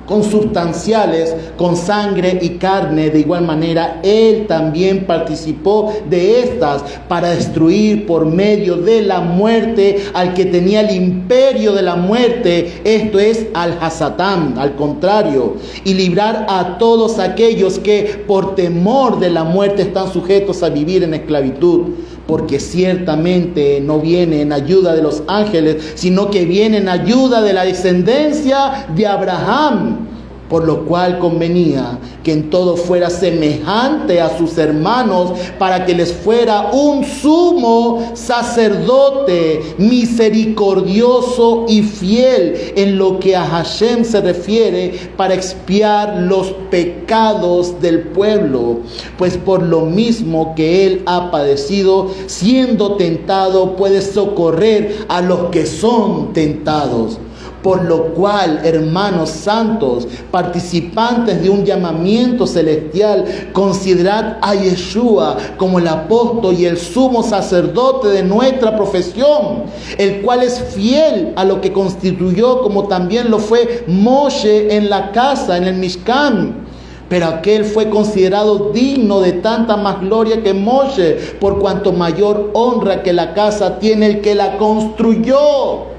[SPEAKER 1] consubstanciales con sangre y carne, de igual manera Él también participó de estas, para destruir por medio de la muerte al que tenía el imperio de la muerte, esto es, al Hasatán, al contrario, y librar a todos aquellos que por temor de la muerte están sujetos a vivir en esclavitud. Porque ciertamente no viene en ayuda de los ángeles, sino que viene en ayuda de la descendencia de Abraham. Por lo cual convenía que en todo fuera semejante a sus hermanos, para que les fuera un sumo sacerdote misericordioso y fiel en lo que a Hashem se refiere, para expiar los pecados del pueblo. Pues por lo mismo que Él ha padecido, siendo tentado, puede socorrer a los que son tentados. Por lo cual, hermanos santos, participantes de un llamamiento celestial, considerad a Yeshua como el apóstol y el sumo sacerdote de nuestra profesión, el cual es fiel a lo que constituyó, como también lo fue Moshe en la casa, en el Mishkan. Pero aquel fue considerado digno de tanta más gloria que Moshe, por cuanto mayor honra que la casa tiene el que la construyó.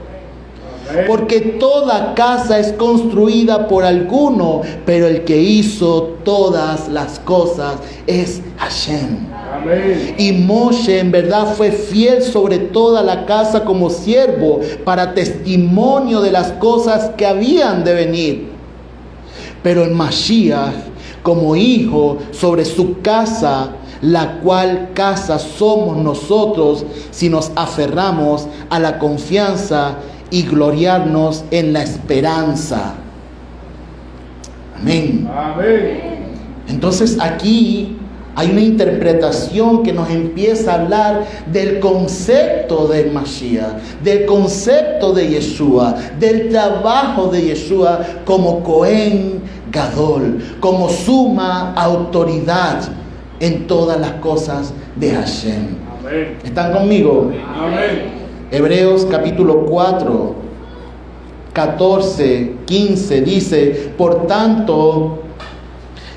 [SPEAKER 1] Porque toda casa es construida por alguno, pero el que hizo todas las cosas es Hashem. Amén. Y Moshe en verdad fue fiel sobre toda la casa como siervo, para testimonio de las cosas que habían de venir. Pero el Mashiach como hijo sobre su casa, la cual casa somos nosotros, si nos aferramos a la confianza y gloriarnos en la esperanza. Amén. Amén. Entonces aquí hay una interpretación que nos empieza a hablar del concepto del Mashiach, del concepto de Yeshua, del trabajo de Yeshua como Cohen Gadol, como suma autoridad en todas las cosas de Hashem. Amén. ¿Están conmigo? Amén. Hebreos capítulo 4, 14, 15 dice: por tanto,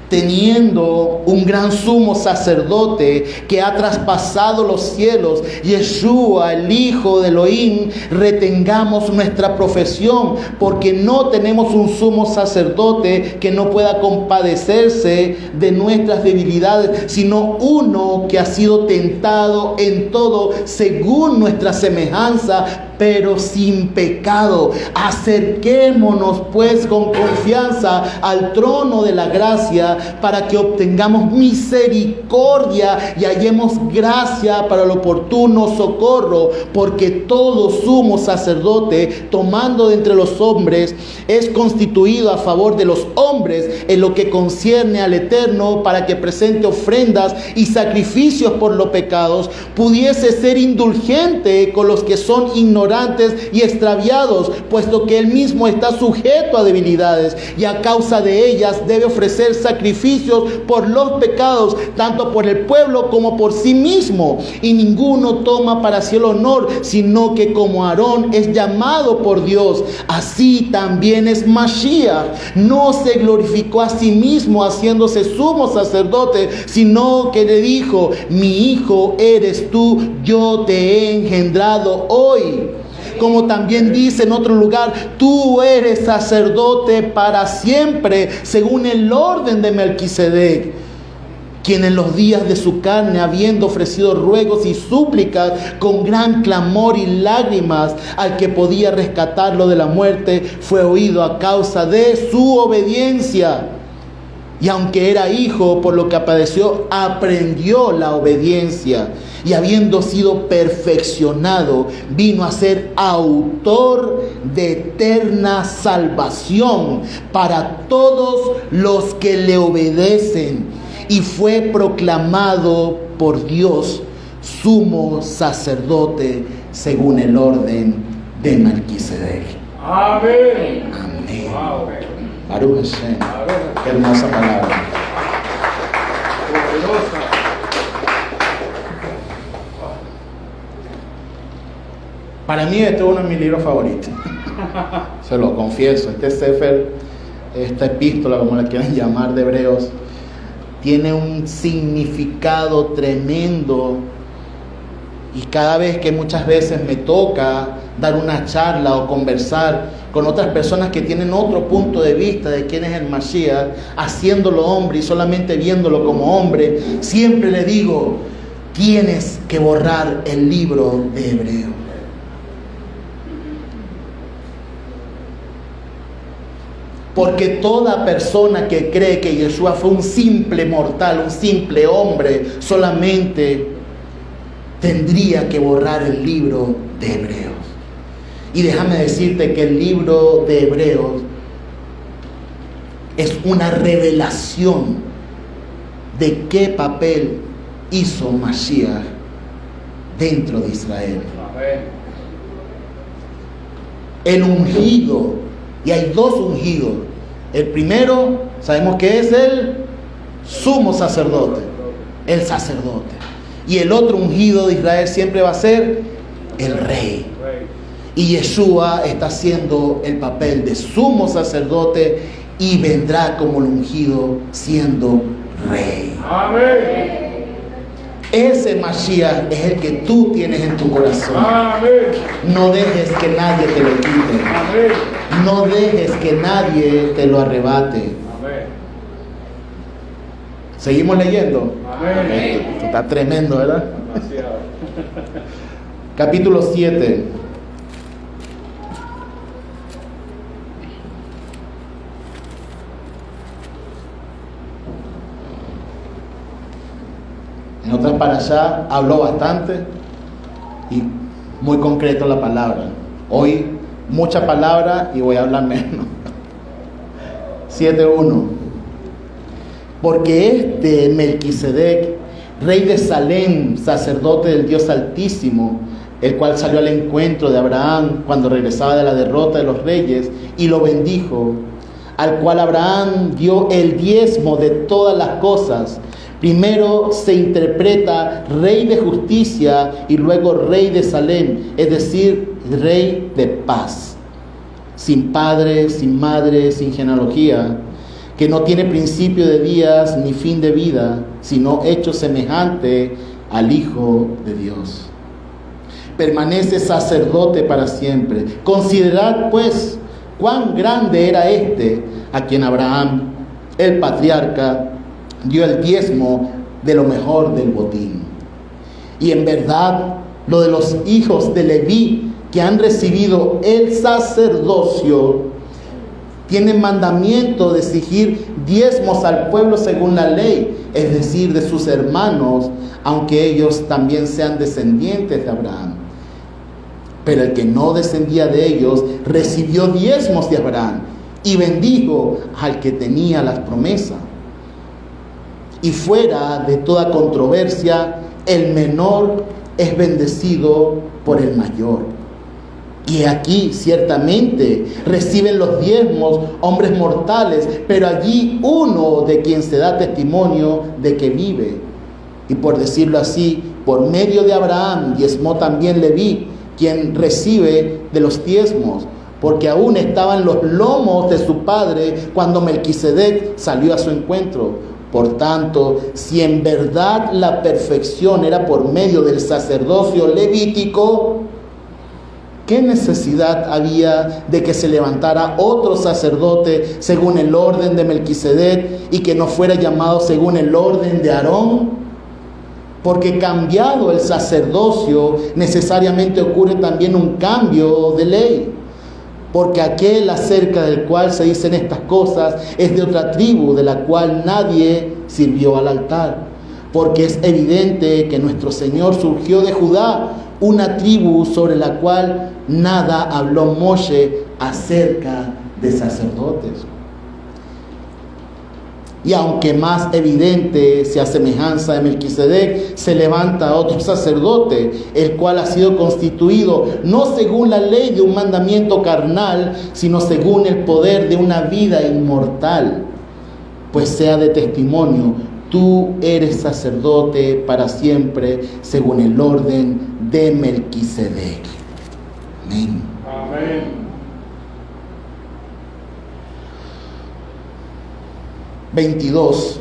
[SPEAKER 1] teniendo un gran sumo sacerdote que ha traspasado los cielos, Yeshua, el Hijo de Elohim, retengamos nuestra profesión, porque no tenemos un sumo sacerdote que no pueda compadecerse de nuestras debilidades, sino uno que ha sido tentado en todo según nuestra semejanza, pero sin pecado. Acerquémonos pues con confianza al trono de la gracia, para que obtengamos misericordia y hallemos gracia para el oportuno socorro. Porque todo sumo sacerdote, tomando de entre los hombres, es constituido a favor de los hombres en lo que concierne al Eterno, para que presente ofrendas y sacrificios por los pecados, pudiese ser indulgente con los que son ignorantes y extraviados, puesto que él mismo está sujeto a debilidades, y a causa de ellas debe ofrecer sacrificios por los pecados, tanto por el pueblo como por sí mismo. Y ninguno toma para sí el honor, sino que como Aarón es llamado por Dios, así también es Mashiach. No se glorificó a sí mismo haciéndose sumo sacerdote, sino que le dijo: mi hijo eres tú, yo te he engendrado hoy. Como también dice en otro lugar: tú eres sacerdote para siempre, según el orden de Melquisedec, quien en los días de su carne, habiendo ofrecido ruegos y súplicas con gran clamor y lágrimas al que podía rescatarlo de la muerte, fue oído a causa de su obediencia. Y aunque era hijo, por lo que padeció, aprendió la obediencia. Y habiendo sido perfeccionado, vino a ser autor de eterna salvación para todos los que le obedecen. Y fue proclamado por Dios sumo sacerdote según el orden de Melquisedec.
[SPEAKER 2] Amén.
[SPEAKER 1] Amén.
[SPEAKER 2] Wow.
[SPEAKER 1] Baruch Hashem. Qué hermosa palabra.
[SPEAKER 2] Poderosa.
[SPEAKER 1] Para mí este es uno de mis libros favoritos. Se lo confieso. Este Sefer, esta epístola, como la quieran llamar, de Hebreos, tiene un significado tremendo. Y cada vez que muchas veces me toca dar una charla o conversar con otras personas que tienen otro punto de vista de quién es el Mashiach, haciéndolo hombre y solamente viéndolo como hombre, siempre le digo, tienes que borrar el libro de Hebreos. Porque toda persona que cree que Yeshua fue un simple mortal, un simple hombre, solamente tendría que borrar el libro de Hebreos. Y déjame decirte que el libro de Hebreos es una revelación de qué papel hizo Mashiach dentro de Israel. El ungido, y hay dos ungidos. El primero, sabemos que es el sumo sacerdote, el sacerdote. Y el otro ungido de Israel siempre va a ser el rey. Y Yeshua está haciendo el papel de sumo sacerdote y vendrá como el ungido siendo rey.
[SPEAKER 2] Amén.
[SPEAKER 1] Ese Mashiach es el que tú tienes en tu corazón.
[SPEAKER 2] Amén.
[SPEAKER 1] No dejes que nadie te lo quite.
[SPEAKER 2] Amén.
[SPEAKER 1] No dejes que nadie te lo arrebate.
[SPEAKER 2] Amén.
[SPEAKER 1] ¿Seguimos leyendo?
[SPEAKER 2] Amén.
[SPEAKER 1] Esto está tremendo, ¿verdad?
[SPEAKER 2] Demasiado.
[SPEAKER 1] Capítulo 7. En otras parashá habló bastante y muy concreto la palabra. Hoy mucha palabra y voy a hablar menos. 7.1. Porque este Melquisedec, rey de Salem, sacerdote del Dios Altísimo, el cual salió al encuentro de Abraham cuando regresaba de la derrota de los reyes y lo bendijo, al cual Abraham dio el diezmo de todas las cosas. Primero se interpreta rey de justicia y luego rey de Salem, es decir, rey de paz, sin padre, sin madre, sin genealogía, que no tiene principio de días ni fin de vida, sino hecho semejante al Hijo de Dios. Permanece sacerdote para siempre. Considerad pues cuán grande era este a quien Abraham, el patriarca, dio el diezmo de lo mejor del botín. Y en verdad, lo de los hijos de Leví que han recibido el sacerdocio, tienen mandamiento de exigir diezmos al pueblo según la ley, es decir, de sus hermanos, aunque ellos también sean descendientes de Abraham. Pero el que no descendía de ellos recibió diezmos de Abraham y bendijo al que tenía las promesas. Y fuera de toda controversia, el menor es bendecido por el mayor. Y aquí ciertamente reciben los diezmos hombres mortales, pero allí uno de quien se da testimonio de que vive. Y por decirlo así, por medio de Abraham diezmó también Leví, quien recibe de los diezmos, porque aún estaban los lomos de su padre cuando Melquisedec salió a su encuentro. Por tanto, si en verdad la perfección era por medio del sacerdocio levítico, ¿qué necesidad había de que se levantara otro sacerdote según el orden de Melquisedec y que no fuera llamado según el orden de Aarón? Porque cambiado el sacerdocio, necesariamente ocurre también un cambio de ley. Porque aquel acerca del cual se dicen estas cosas es de otra tribu, de la cual nadie sirvió al altar. Porque es evidente que nuestro Señor surgió de Judá, una tribu sobre la cual nada habló Moshe acerca de sacerdotes. Y aunque más evidente sea semejanza de Melquisedec, se levanta otro sacerdote, el cual ha sido constituido no según la ley de un mandamiento carnal, sino según el poder de una vida inmortal. Pues sea de testimonio, tú eres sacerdote para siempre, según el orden de Melquisedec. Amén.
[SPEAKER 2] Amén.
[SPEAKER 1] 22.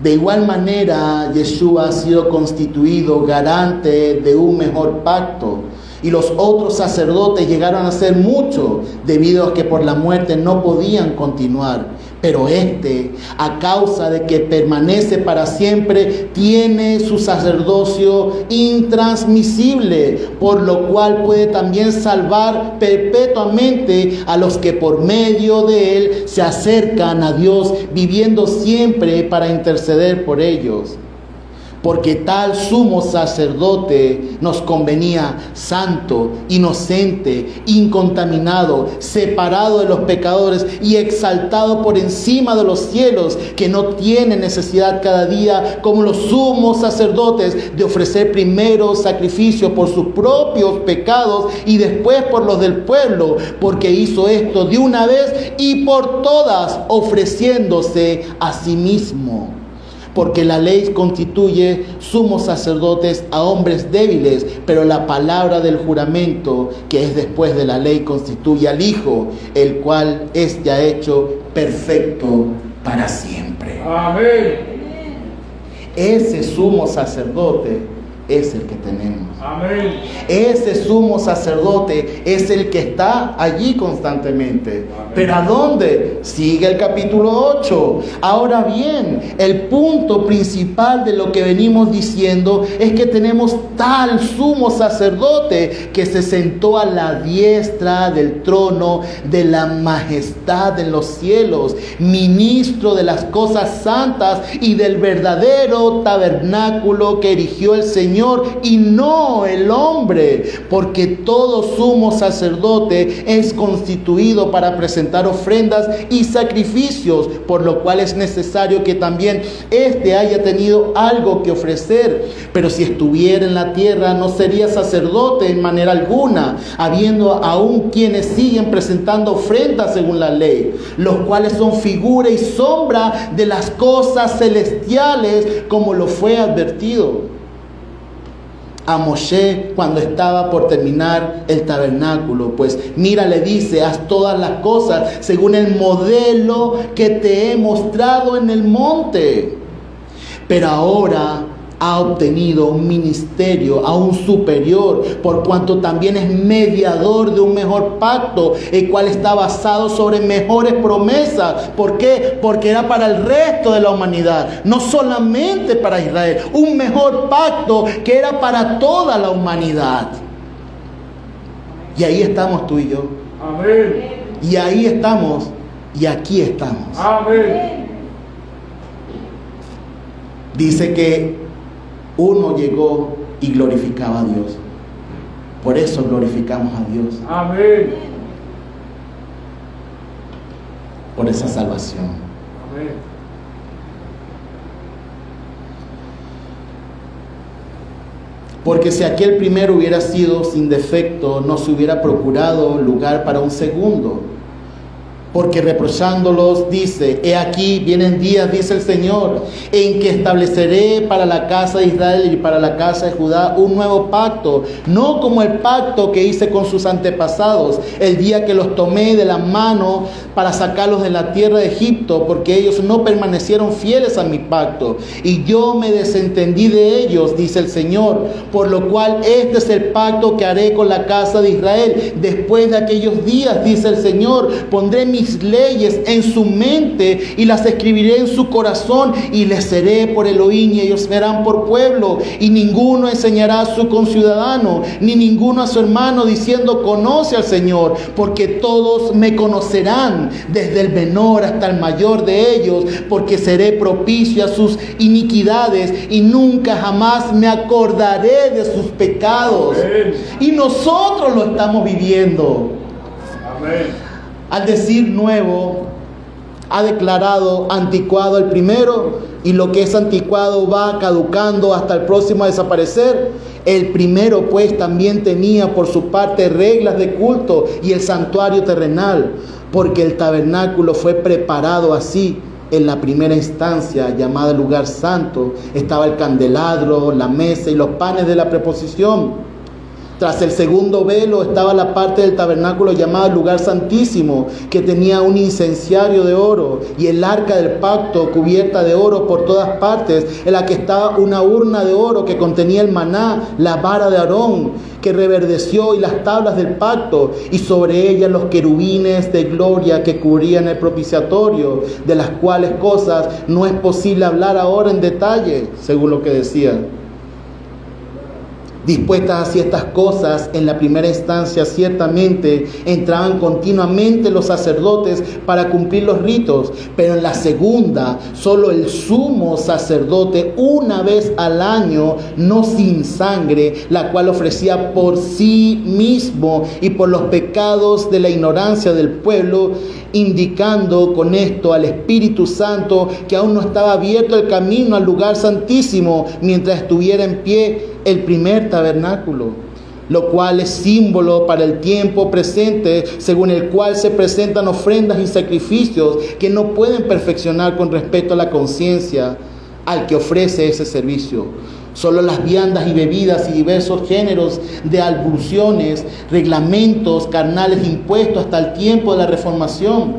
[SPEAKER 1] De igual manera, Yeshua ha sido constituido garante de un mejor pacto, y los otros sacerdotes llegaron a ser muchos, debido a que por la muerte no podían continuar. Pero este, a causa de que permanece para siempre, tiene su sacerdocio intransmisible, por lo cual puede también salvar perpetuamente a los que por medio de él se acercan a Dios, viviendo siempre para interceder por ellos. Porque tal sumo sacerdote nos convenía santo, inocente, incontaminado, separado de los pecadores y exaltado por encima de los cielos, que no tiene necesidad cada día, como los sumos sacerdotes, de ofrecer primero sacrificio por sus propios pecados y después por los del pueblo, porque hizo esto de una vez y por todas, ofreciéndose a sí mismo. Porque la ley constituye sumos sacerdotes a hombres débiles, pero la palabra del juramento, que es después de la ley, constituye al Hijo, el cual es ya hecho perfecto para siempre.
[SPEAKER 2] Amén.
[SPEAKER 1] Ese sumo sacerdote es el que tenemos.
[SPEAKER 2] Amén.
[SPEAKER 1] Ese sumo sacerdote es el que está allí constantemente.
[SPEAKER 2] Amén.
[SPEAKER 1] ¿Pero a dónde? Sigue el capítulo 8. Ahora bien, el punto principal de lo que venimos diciendo es que tenemos tal sumo sacerdote que se sentó a la diestra del trono de la majestad en los cielos, ministro de las cosas santas y del verdadero tabernáculo que erigió el Señor y no el hombre, porque todo sumo sacerdote es constituido para presentar ofrendas y sacrificios, por lo cual es necesario que también éste haya tenido algo que ofrecer. Pero si estuviera en la tierra, no sería sacerdote en manera alguna, habiendo aún quienes siguen presentando ofrendas según la ley, los cuales son figura y sombra de las cosas celestiales, como lo fue advertido a Moshe cuando estaba por terminar el tabernáculo. Pues mira, le dice, haz todas las cosas según el modelo que te he mostrado en el monte. Pero ahora ha obtenido un ministerio aún superior, por cuanto también es mediador de un mejor pacto, el cual está basado sobre mejores promesas. ¿Por qué? Porque era para el resto de la humanidad, no solamente para Israel. Un mejor pacto que era para toda la humanidad. Y ahí estamos tú y yo.
[SPEAKER 2] Amén.
[SPEAKER 1] Y ahí estamos y aquí estamos.
[SPEAKER 2] Amén.
[SPEAKER 1] Dice que uno llegó y glorificaba a Dios. Por eso glorificamos a Dios.
[SPEAKER 2] Amén.
[SPEAKER 1] Por esa salvación.
[SPEAKER 2] Amén.
[SPEAKER 1] Porque si aquel primero hubiera sido sin defecto, no se hubiera procurado lugar para un segundo. Porque reprochándolos dice, he aquí vienen días, dice el Señor, en que estableceré para la casa de Israel y para la casa de Judá un nuevo pacto, no como el pacto que hice con sus antepasados, el día que los tomé de la mano para sacarlos de la tierra de Egipto, porque ellos no permanecieron fieles a mi pacto, y yo me desentendí de ellos, dice el Señor, por lo cual este es el pacto que haré con la casa de Israel. Después de aquellos días, dice el Señor, pondré mi mis leyes en su mente y las escribiré en su corazón, y les seré por Elohim y ellos serán por pueblo. Y ninguno enseñará a su conciudadano ni ninguno a su hermano diciendo conoce al Señor, porque todos me conocerán, desde el menor hasta el mayor de ellos, porque seré propicio a sus iniquidades y nunca jamás me acordaré de sus pecados.
[SPEAKER 2] Amén.
[SPEAKER 1] Y nosotros lo estamos viviendo.
[SPEAKER 2] Amén.
[SPEAKER 1] Al decir nuevo, ha declarado anticuado el primero, y lo que es anticuado va caducando hasta el próximo a desaparecer. El primero pues también tenía por su parte reglas de culto y el santuario terrenal, porque el tabernáculo fue preparado así. En la primera instancia, llamada lugar santo, estaba el candelabro, la mesa y los panes de la preposición. Tras el segundo velo estaba la parte del tabernáculo llamada lugar santísimo, que tenía un incenciario de oro y el arca del pacto cubierta de oro por todas partes, en la que estaba una urna de oro que contenía el maná, la vara de Aarón que reverdeció y las tablas del pacto, y sobre ellas los querubines de gloria que cubrían el propiciatorio, de las cuales cosas no es posible hablar ahora en detalle, según lo que decía. Dispuestas así estas cosas, en la primera instancia ciertamente entraban continuamente los sacerdotes para cumplir los ritos, pero en la segunda solo el sumo sacerdote una vez al año, no sin sangre, la cual ofrecía por sí mismo y por los pecados de la ignorancia del pueblo, indicando con esto al Espíritu Santo que aún no estaba abierto el camino al lugar santísimo mientras estuviera en pie el primer tabernáculo, lo cual es símbolo para el tiempo presente, según el cual se presentan ofrendas y sacrificios que no pueden perfeccionar con respecto a la conciencia al que ofrece ese servicio. Solo las viandas y bebidas y diversos géneros de abluciones, reglamentos carnales impuestos hasta el tiempo de la reformación.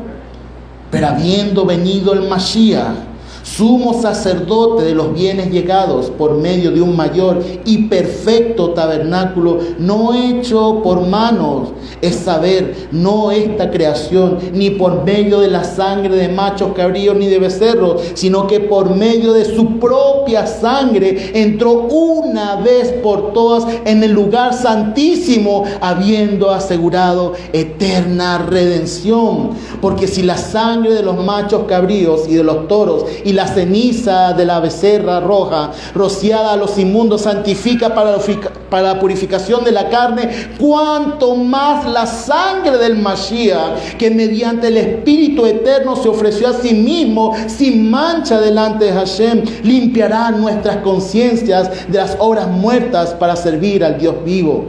[SPEAKER 1] Pero habiendo venido el Mashiach, sumo sacerdote de los bienes llegados, por medio de un mayor y perfecto tabernáculo, no hecho por manos, es saber, no esta creación, ni por medio de la sangre de machos cabríos ni de becerros, sino que por medio de su propia sangre entró una vez por todas en el lugar santísimo, habiendo asegurado eterna redención. Porque si la sangre de los machos cabríos y de los toros y la ceniza de la becerra roja rociada a los inmundos santifica para la purificación de la carne, cuanto más la sangre del Mashiach, que mediante el Espíritu eterno se ofreció a sí mismo sin mancha delante de Hashem, limpiará nuestras conciencias de las obras muertas para servir al Dios vivo.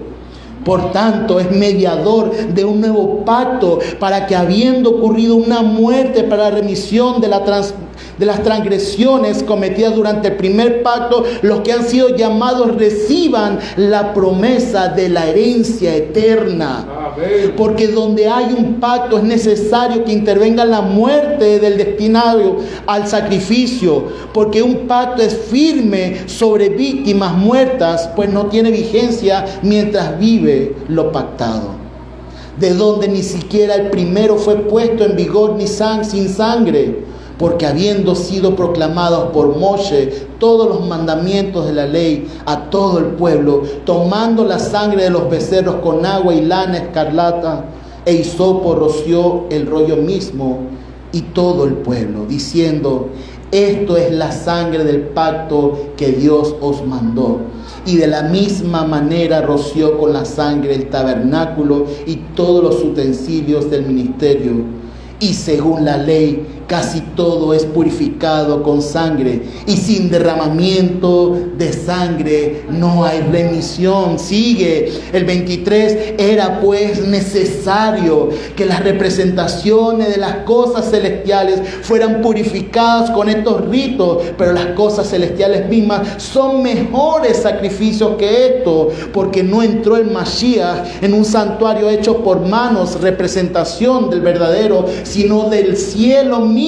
[SPEAKER 1] Por tanto, es mediador de un nuevo pacto, para que, habiendo ocurrido una muerte para la remisión de las transgresiones cometidas durante el primer pacto, los que han sido llamados reciban la promesa de la herencia eterna.
[SPEAKER 2] Amén.
[SPEAKER 1] Porque donde hay un pacto es necesario que intervenga la muerte del destinado al sacrificio, porque un pacto es firme sobre víctimas muertas, pues no tiene vigencia mientras vive lo pactado. De donde ni siquiera el primero fue puesto en vigor sin sangre, porque habiendo sido proclamados por Moshe todos los mandamientos de la ley a todo el pueblo, tomando la sangre de los becerros con agua y lana escarlata e hisopo, roció el rollo mismo y todo el pueblo, diciendo: esto es la sangre del pacto que Dios os mandó. Y de la misma manera roció con la sangre el tabernáculo y todos los utensilios del ministerio. Y según la ley, casi todo es purificado con sangre, y sin derramamiento de sangre no hay remisión. Sigue el 23. Era pues necesario que las representaciones de las cosas celestiales fueran purificadas con estos ritos, pero las cosas celestiales mismas son mejores sacrificios que esto, porque no entró el Mashiach en un santuario hecho por manos, representación del verdadero, sino del cielo mismo,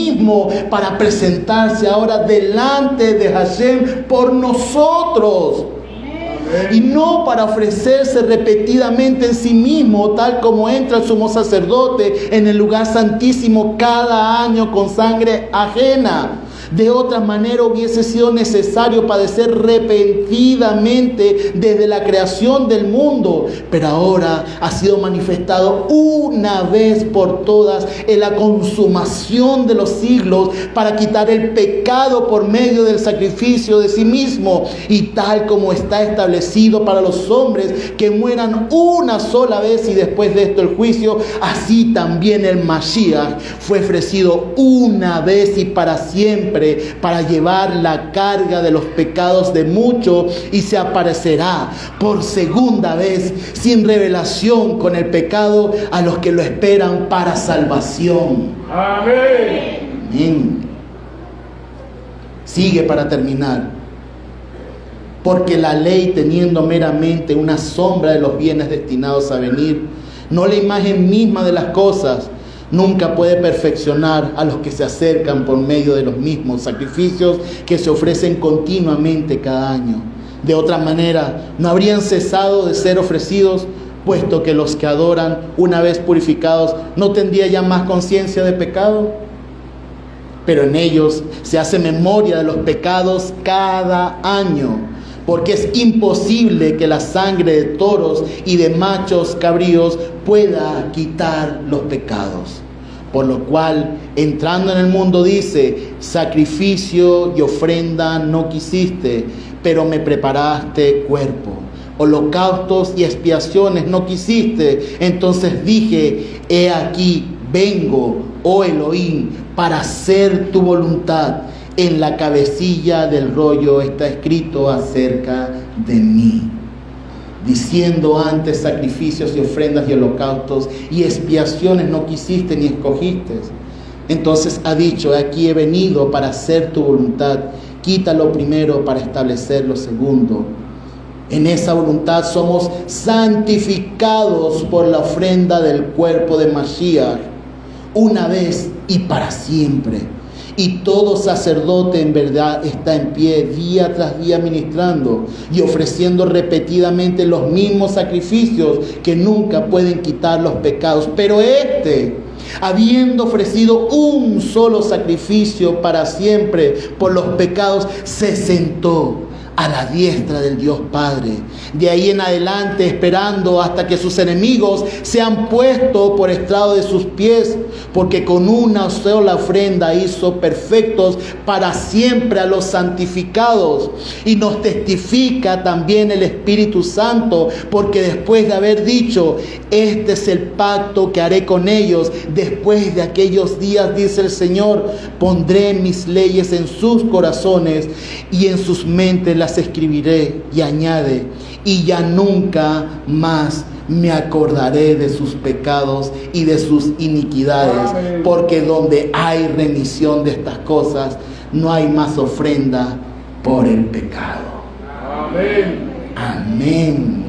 [SPEAKER 1] para presentarse ahora delante de Hashem por nosotros. Y no para ofrecerse repetidamente en sí mismo, tal como entra el sumo sacerdote en el lugar santísimo cada año con sangre ajena. De otra manera hubiese sido necesario padecer repentinamente desde la creación del mundo, pero ahora ha sido manifestado una vez por todas en la consumación de los siglos para quitar el pecado por medio del sacrificio de sí mismo, y tal como está establecido para los hombres que mueran una sola vez y después de esto el juicio, así también el Mashiach fue ofrecido una vez y para siempre para llevar la carga de los pecados de muchos, y se aparecerá por segunda vez sin revelación con el pecado a los que lo esperan para salvación.
[SPEAKER 2] Amén.
[SPEAKER 1] Amén. Sigue para terminar. Porque la ley, teniendo meramente una sombra de los bienes destinados a venir, no la imagen misma de las cosas, nunca puede perfeccionar a los que se acercan por medio de los mismos sacrificios que se ofrecen continuamente cada año. De otra manera, no habrían cesado de ser ofrecidos, puesto que los que adoran, una vez purificados, no tendrían ya más conciencia de pecado. Pero en ellos se hace memoria de los pecados cada año, porque es imposible que la sangre de toros y de machos cabríos pueda quitar los pecados. Por lo cual, entrando en el mundo, dice: sacrificio y ofrenda no quisiste, pero me preparaste cuerpo. Holocaustos y expiaciones no quisiste, entonces dije: he aquí, vengo, oh Elohim, para hacer tu voluntad. En la cabecilla del rollo está escrito acerca de mí, diciendo antes: sacrificios y ofrendas y holocaustos y expiaciones no quisiste ni escogiste. Entonces ha dicho: aquí he venido para hacer tu voluntad. Quita lo primero para establecer lo segundo. En esa voluntad somos santificados por la ofrenda del cuerpo de Mashiach, una vez y para siempre. Y todo sacerdote en verdad está en pie día tras día ministrando y ofreciendo repetidamente los mismos sacrificios que nunca pueden quitar los pecados. Pero habiendo ofrecido un solo sacrificio para siempre por los pecados, se sentó a la diestra del Dios Padre. De ahí en adelante, esperando hasta que sus enemigos sean puestos por estrado de sus pies, porque con una sola ofrenda hizo perfectos para siempre a los santificados. Y nos testifica también el Espíritu Santo, porque después de haber dicho: este es el pacto que haré con ellos después de aquellos días, dice el Señor, pondré mis leyes en sus corazones y en sus mentes las escribiré. Y añade: y ya nunca más me acordaré de sus pecados y de sus iniquidades. Amén. Porque donde hay remisión de estas cosas, no hay más ofrenda por el pecado.
[SPEAKER 2] Amén.
[SPEAKER 1] Amén.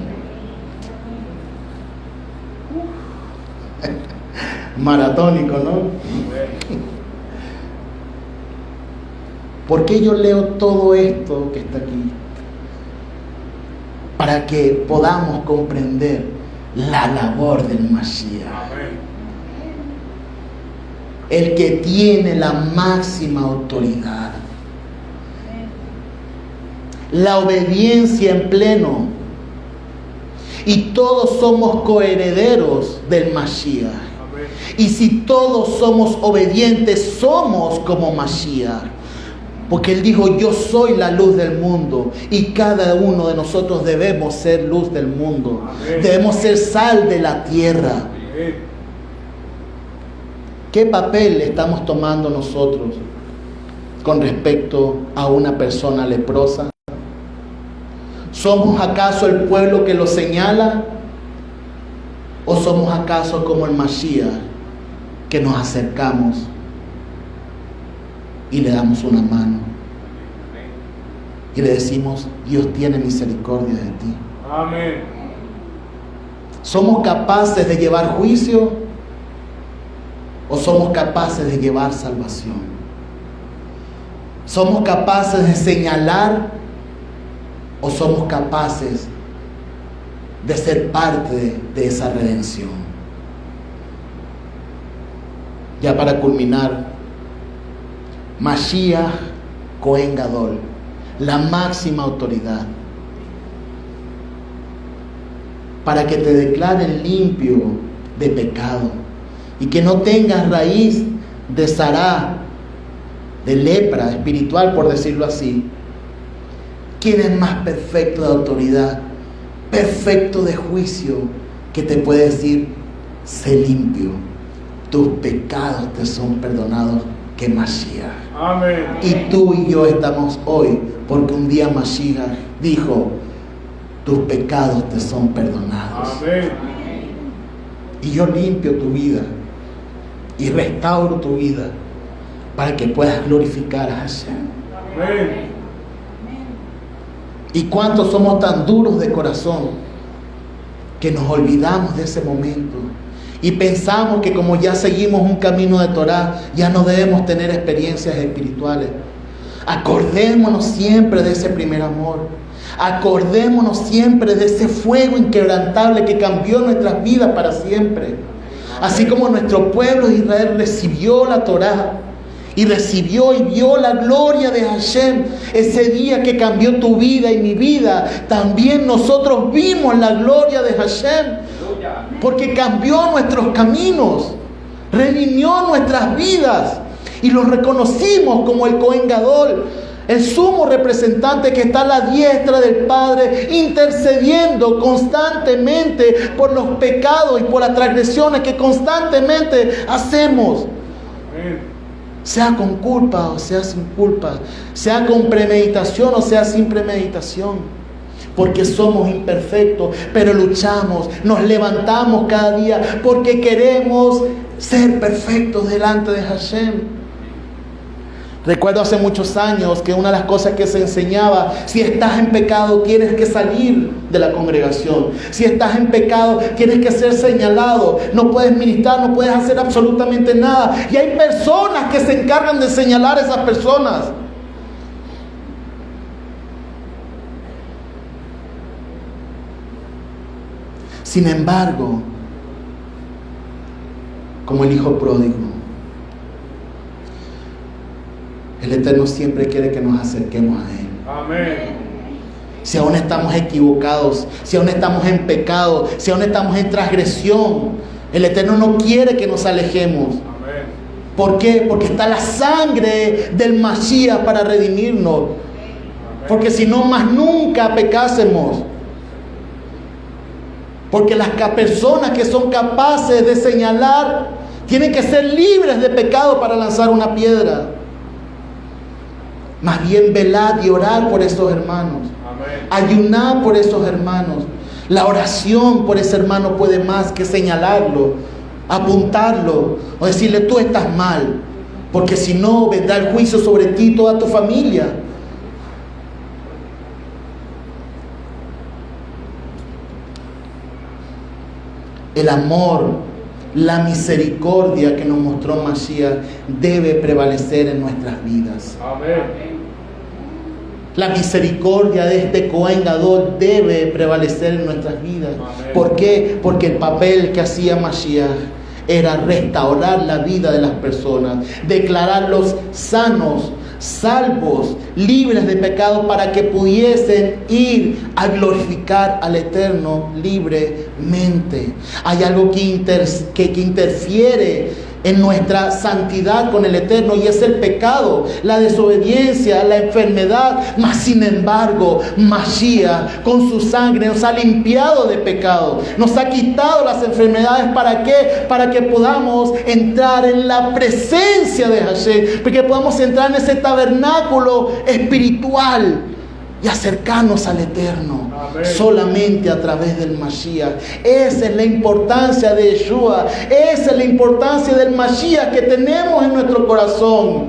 [SPEAKER 1] Maratónico, ¿no? ¿Por qué yo leo todo esto que está aquí? Para que podamos comprender la labor del Mashiach. El que tiene la máxima autoridad. La obediencia en pleno. Y todos somos coherederos del Mashiach. Y si todos somos obedientes, somos como Mashiach. Porque Él dijo: yo soy la luz del mundo. Y cada uno de nosotros debemos ser luz del mundo. Amén. Debemos ser sal de la tierra. Amén. ¿Qué papel estamos tomando nosotros con respecto a una persona leprosa? ¿Somos acaso el pueblo que lo señala? ¿O somos acaso como el Mashiach, que nos acercamos y le damos una mano y le decimos: Dios tiene misericordia de ti?
[SPEAKER 2] Amén.
[SPEAKER 1] ¿Somos capaces de llevar juicio o somos capaces de llevar salvación? ¿Somos capaces de señalar ¿O somos capaces de ser parte de esa redención? Ya para culminar, Mashiach Cohen Gadol, la máxima autoridad, para que te declaren limpio de pecado y que no tengas raíz de zará, de lepra espiritual, por decirlo así. ¿Quién es más perfecto de autoridad, perfecto de juicio, que te puede decir: sé limpio, tus pecados te son perdonados, que Mashiach?
[SPEAKER 2] Amén.
[SPEAKER 1] Y tú y yo estamos hoy porque un día Mashiach dijo: tus pecados te son perdonados.
[SPEAKER 2] Amén.
[SPEAKER 1] Y yo limpio tu vida y restauro tu vida para que puedas glorificar a Hashem.
[SPEAKER 2] Amén.
[SPEAKER 1] ¿Y cuántos somos tan duros de corazón que nos olvidamos de ese momento y pensamos que como ya seguimos un camino de Torah, ya no debemos tener experiencias espirituales? Acordémonos siempre de ese primer amor. Acordémonos siempre de ese fuego inquebrantable que cambió nuestras vidas para siempre. Así como nuestro pueblo de Israel recibió la Torah y recibió y vio la gloria de Hashem, ese día que cambió tu vida y mi vida, también nosotros vimos la gloria de Hashem, porque cambió nuestros caminos, redimió nuestras vidas y los reconocimos como el Cohen Gadol, el sumo representante que está a la diestra del Padre, intercediendo constantemente por los pecados y por las transgresiones que constantemente hacemos.
[SPEAKER 2] Amén.
[SPEAKER 1] Sea con culpa o sea sin culpa, sea con premeditación o sea sin premeditación, porque somos imperfectos, pero luchamos, nos levantamos cada día porque queremos ser perfectos delante de Hashem. Recuerdo hace muchos años que una de las cosas que se enseñaba: si estás en pecado, tienes que salir de la congregación. Si estás en pecado, tienes que ser señalado. No puedes ministrar, no puedes hacer absolutamente nada. Y hay personas que se encargan de señalar a esas personas. Sin embargo, como el hijo pródigo, el Eterno siempre quiere que nos acerquemos a Él.
[SPEAKER 2] Amén.
[SPEAKER 1] Si aún estamos equivocados, si aún estamos en pecado, si aún estamos en transgresión, el Eterno no quiere que nos alejemos.
[SPEAKER 2] Amén.
[SPEAKER 1] ¿Por qué? Porque está la sangre del Mashiach para redimirnos. Porque si no, más nunca pecásemos. Porque las personas que son capaces de señalar tienen que ser libres de pecado para lanzar una piedra. Más bien velad y orad por esos hermanos.
[SPEAKER 2] Amén.
[SPEAKER 1] Ayunad por esos hermanos. La oración por ese hermano puede más que señalarlo, apuntarlo o decirle: tú estás mal, porque si no vendrá el juicio sobre ti y toda tu familia. El amor, la misericordia que nos mostró Mashiach debe prevalecer en nuestras vidas.
[SPEAKER 2] Amén.
[SPEAKER 1] La misericordia de este Cohen Gadol debe prevalecer en nuestras vidas.
[SPEAKER 2] Amén.
[SPEAKER 1] ¿Por qué? Porque el papel que hacía Mashiach era restaurar la vida de las personas, declararlos sanos, salvos, libres de pecado, para que pudiesen ir a glorificar al Eterno libremente. Hay algo que interfiere en nuestra santidad con el Eterno, y es el pecado, la desobediencia, la enfermedad. Mas sin embargo, Mashiach con su sangre nos ha limpiado de pecado, nos ha quitado las enfermedades. ¿Para qué? Para que podamos entrar en la presencia de Hashem, para que podamos entrar en ese tabernáculo espiritual y acercarnos al Eterno.
[SPEAKER 2] Amén.
[SPEAKER 1] Solamente a través del Mashiach. Esa es la importancia de Yeshua. Esa es la importancia del Mashiach que tenemos en nuestro corazón.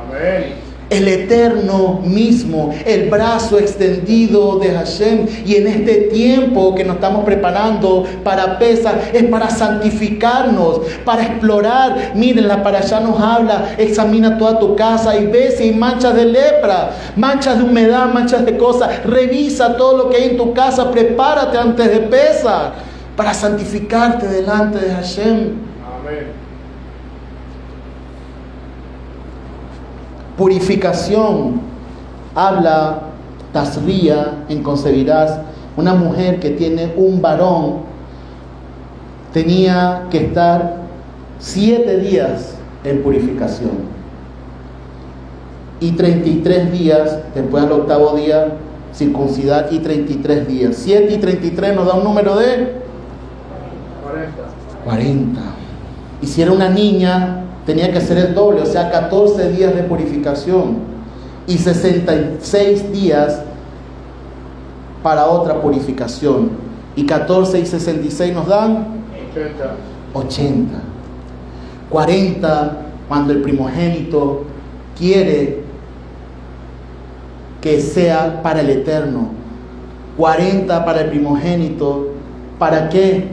[SPEAKER 2] Amén.
[SPEAKER 1] el Eterno mismo, el brazo extendido de Hashem. Y en este tiempo que nos estamos preparando para Pesaj, es para santificarnos, para explorar. Miren, la parashá nos habla: examina toda tu casa y ve si hay manchas de lepra, manchas de humedad, manchas de cosas. Revisa todo lo que hay en tu casa, prepárate antes de Pesaj para santificarte delante de Hashem.
[SPEAKER 2] Amén.
[SPEAKER 1] Purificación, habla Tasría en Concebirás. Una mujer que tiene un varón tenía que estar 7 días en purificación y 33 días después del 8º día circuncidar, y 33 días. 7 y 33 nos da un número de 40. Y si era una niña, tenía que ser el doble, o sea, 14 días de purificación y 66 días para otra purificación. Y 14 y 66 nos dan 80. 40 cuando el primogénito quiere que sea para el Eterno. 40 para el primogénito. ¿Para qué?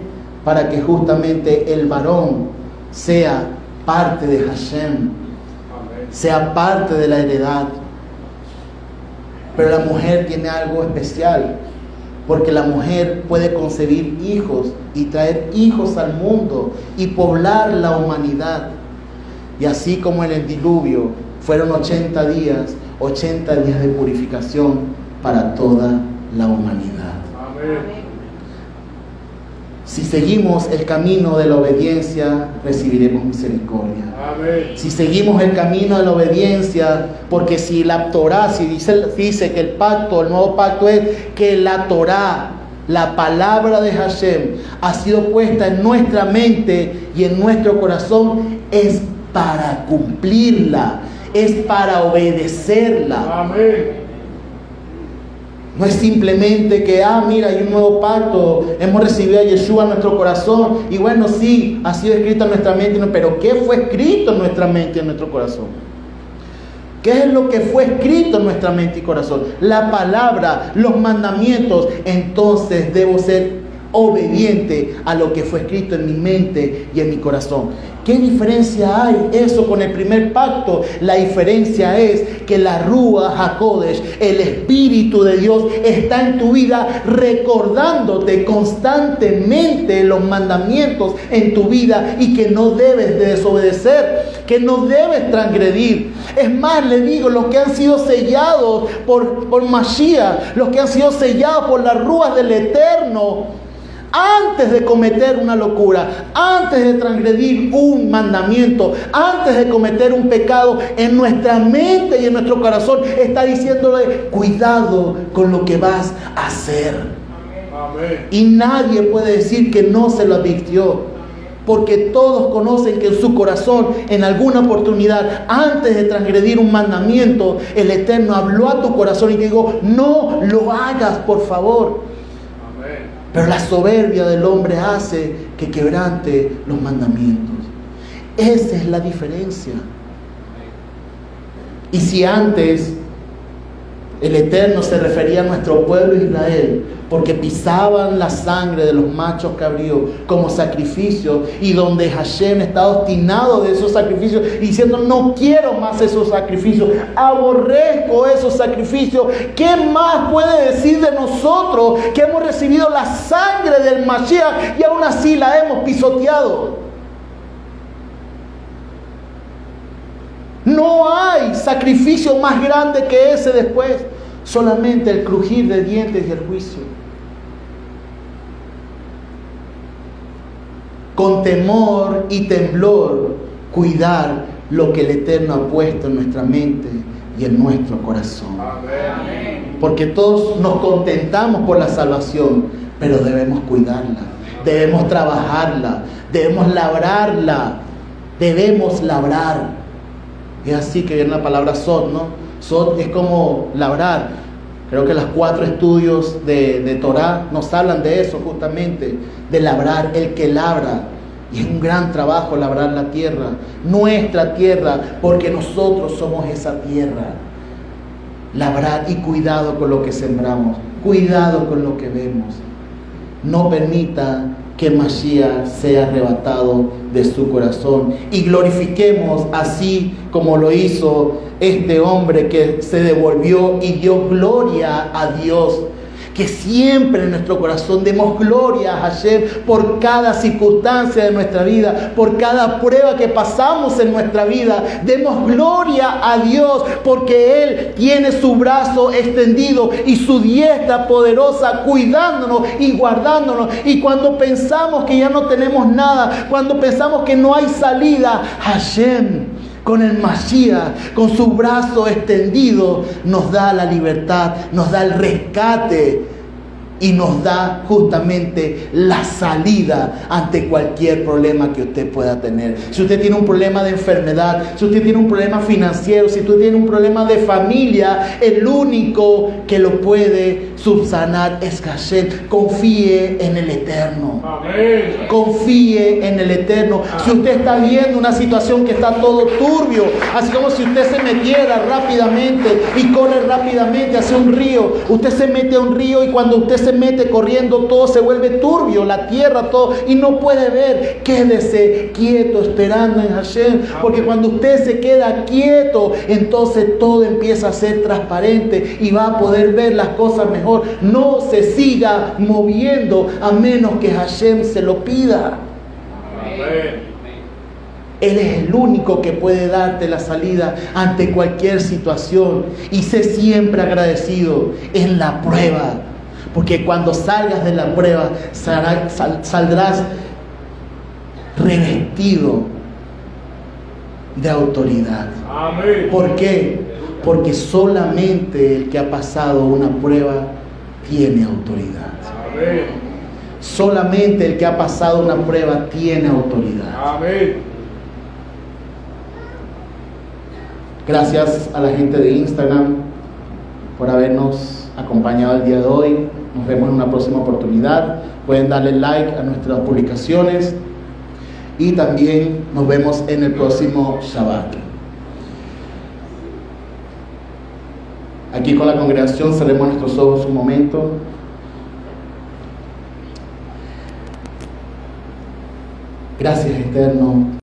[SPEAKER 1] Para que justamente el varón sea parte de Hashem, sea parte de la heredad. Pero la mujer tiene algo especial, porque la mujer puede concebir hijos y traer hijos al mundo y poblar la humanidad. Y así como en el diluvio fueron 80 días de purificación para toda la humanidad.
[SPEAKER 2] Amén.
[SPEAKER 1] Si seguimos el camino de la obediencia, recibiremos misericordia.
[SPEAKER 2] Amén.
[SPEAKER 1] Si seguimos el camino de la obediencia, porque si la Torah, si dice que el nuevo pacto es que la Torah, la palabra de Hashem, ha sido puesta en nuestra mente y en nuestro corazón, es para cumplirla, es para obedecerla.
[SPEAKER 2] Amén.
[SPEAKER 1] No es simplemente que, mira, hay un nuevo pacto, hemos recibido a Yeshua en nuestro corazón, y bueno, sí, ha sido escrito en nuestra mente, pero ¿qué fue escrito en nuestra mente y en nuestro corazón? ¿Qué es lo que fue escrito en nuestra mente y corazón? La palabra, los mandamientos. Entonces debo ser obediente a lo que fue escrito en mi mente y en mi corazón. ¿Qué diferencia hay eso con el primer pacto? La diferencia es que la Ruach HaKodesh, el Espíritu de Dios, está en tu vida recordándote constantemente los mandamientos en tu vida y que no debes de desobedecer, que no debes transgredir. Es más, le digo, los que han sido sellados por Mashiach, los que han sido sellados por la Ruach del Eterno, antes de cometer una locura, antes de transgredir un mandamiento, antes de cometer un pecado, en nuestra mente y en nuestro corazón está diciéndole: cuidado con lo que vas a hacer.
[SPEAKER 2] Amén.
[SPEAKER 1] Y nadie puede decir que no se lo advirtió, porque todos conocen que en su corazón, en alguna oportunidad, antes de transgredir un mandamiento, el Eterno habló a tu corazón y te dijo: no lo hagas, por favor. Pero la soberbia del hombre hace que quebrante los mandamientos. Esa es la diferencia. Y si antes el Eterno se refería a nuestro pueblo Israel, porque pisaban la sangre de los machos cabríos como sacrificio, y donde Hashem está obstinado de esos sacrificios, diciendo: no quiero más esos sacrificios, aborrezco esos sacrificios. ¿Qué más puede decir de nosotros que hemos recibido la sangre del Mashiach y aún así la hemos pisoteado? No hay sacrificio más grande que ese después. Solamente el crujir de dientes y el juicio. Con temor y temblor, cuidar lo que el Eterno ha puesto en nuestra mente y en nuestro corazón.
[SPEAKER 2] Amén.
[SPEAKER 1] Porque todos nos contentamos por la salvación, pero debemos cuidarla, debemos trabajarla, debemos labrarla, debemos labrar. Es así que viene la palabra sod, ¿no? Sod es como labrar. Creo que los 4 estudios de Torah nos hablan de eso justamente, de labrar, el que labra. Y es un gran trabajo labrar la tierra, nuestra tierra, porque nosotros somos esa tierra. labrar y cuidado con lo que sembramos, cuidado con lo que vemos. No permita que Mashiach sea arrebatado de su corazón y glorifiquemos así como lo hizo este hombre que se devolvió y dio gloria a Dios. Que siempre en nuestro corazón demos gloria a Hashem por cada circunstancia de nuestra vida, por cada prueba que pasamos en nuestra vida. Demos gloria a Dios porque Él tiene su brazo extendido y su diestra poderosa cuidándonos y guardándonos. Y cuando pensamos que ya no tenemos nada, cuando pensamos que no hay salida, Hashem con el Mashiach, con su brazo extendido, nos da la libertad, nos da el rescate y nos da justamente la salida ante cualquier problema que usted pueda tener. Si usted tiene un problema de enfermedad, si usted tiene un problema financiero, si usted tiene un problema de familia, el único que lo puede subsanar es Hashem. Confíe en el Eterno.
[SPEAKER 2] Amén.
[SPEAKER 1] Confíe en el Eterno. Si usted está viendo una situación que está todo turbio, así como si usted se metiera rápidamente y corre rápidamente hacia un río, usted se mete a un río y cuando usted se mete corriendo todo se vuelve turbio, la tierra, todo, y no puede ver. Quédese quieto esperando en Hashem, porque cuando usted se queda quieto, entonces todo empieza a ser transparente y va a poder ver las cosas mejor. No se siga moviendo a menos que Hashem se lo pida.
[SPEAKER 2] Amén.
[SPEAKER 1] Él es el único que puede darte la salida ante cualquier situación. Y sé siempre agradecido en la prueba, porque cuando salgas de la prueba saldrás revestido de autoridad.
[SPEAKER 2] Amén.
[SPEAKER 1] ¿Por qué? Porque solamente el que ha pasado una prueba tiene autoridad.
[SPEAKER 2] Amén.
[SPEAKER 1] Solamente el que ha pasado una prueba tiene autoridad.
[SPEAKER 2] Amén.
[SPEAKER 1] Gracias a la gente de Instagram por habernos acompañado el día de hoy. Nos vemos en una próxima oportunidad. Pueden darle like a nuestras publicaciones y también nos vemos en el próximo Shabbat. Aquí con la congregación cerremos nuestros ojos un momento. Gracias, Eterno.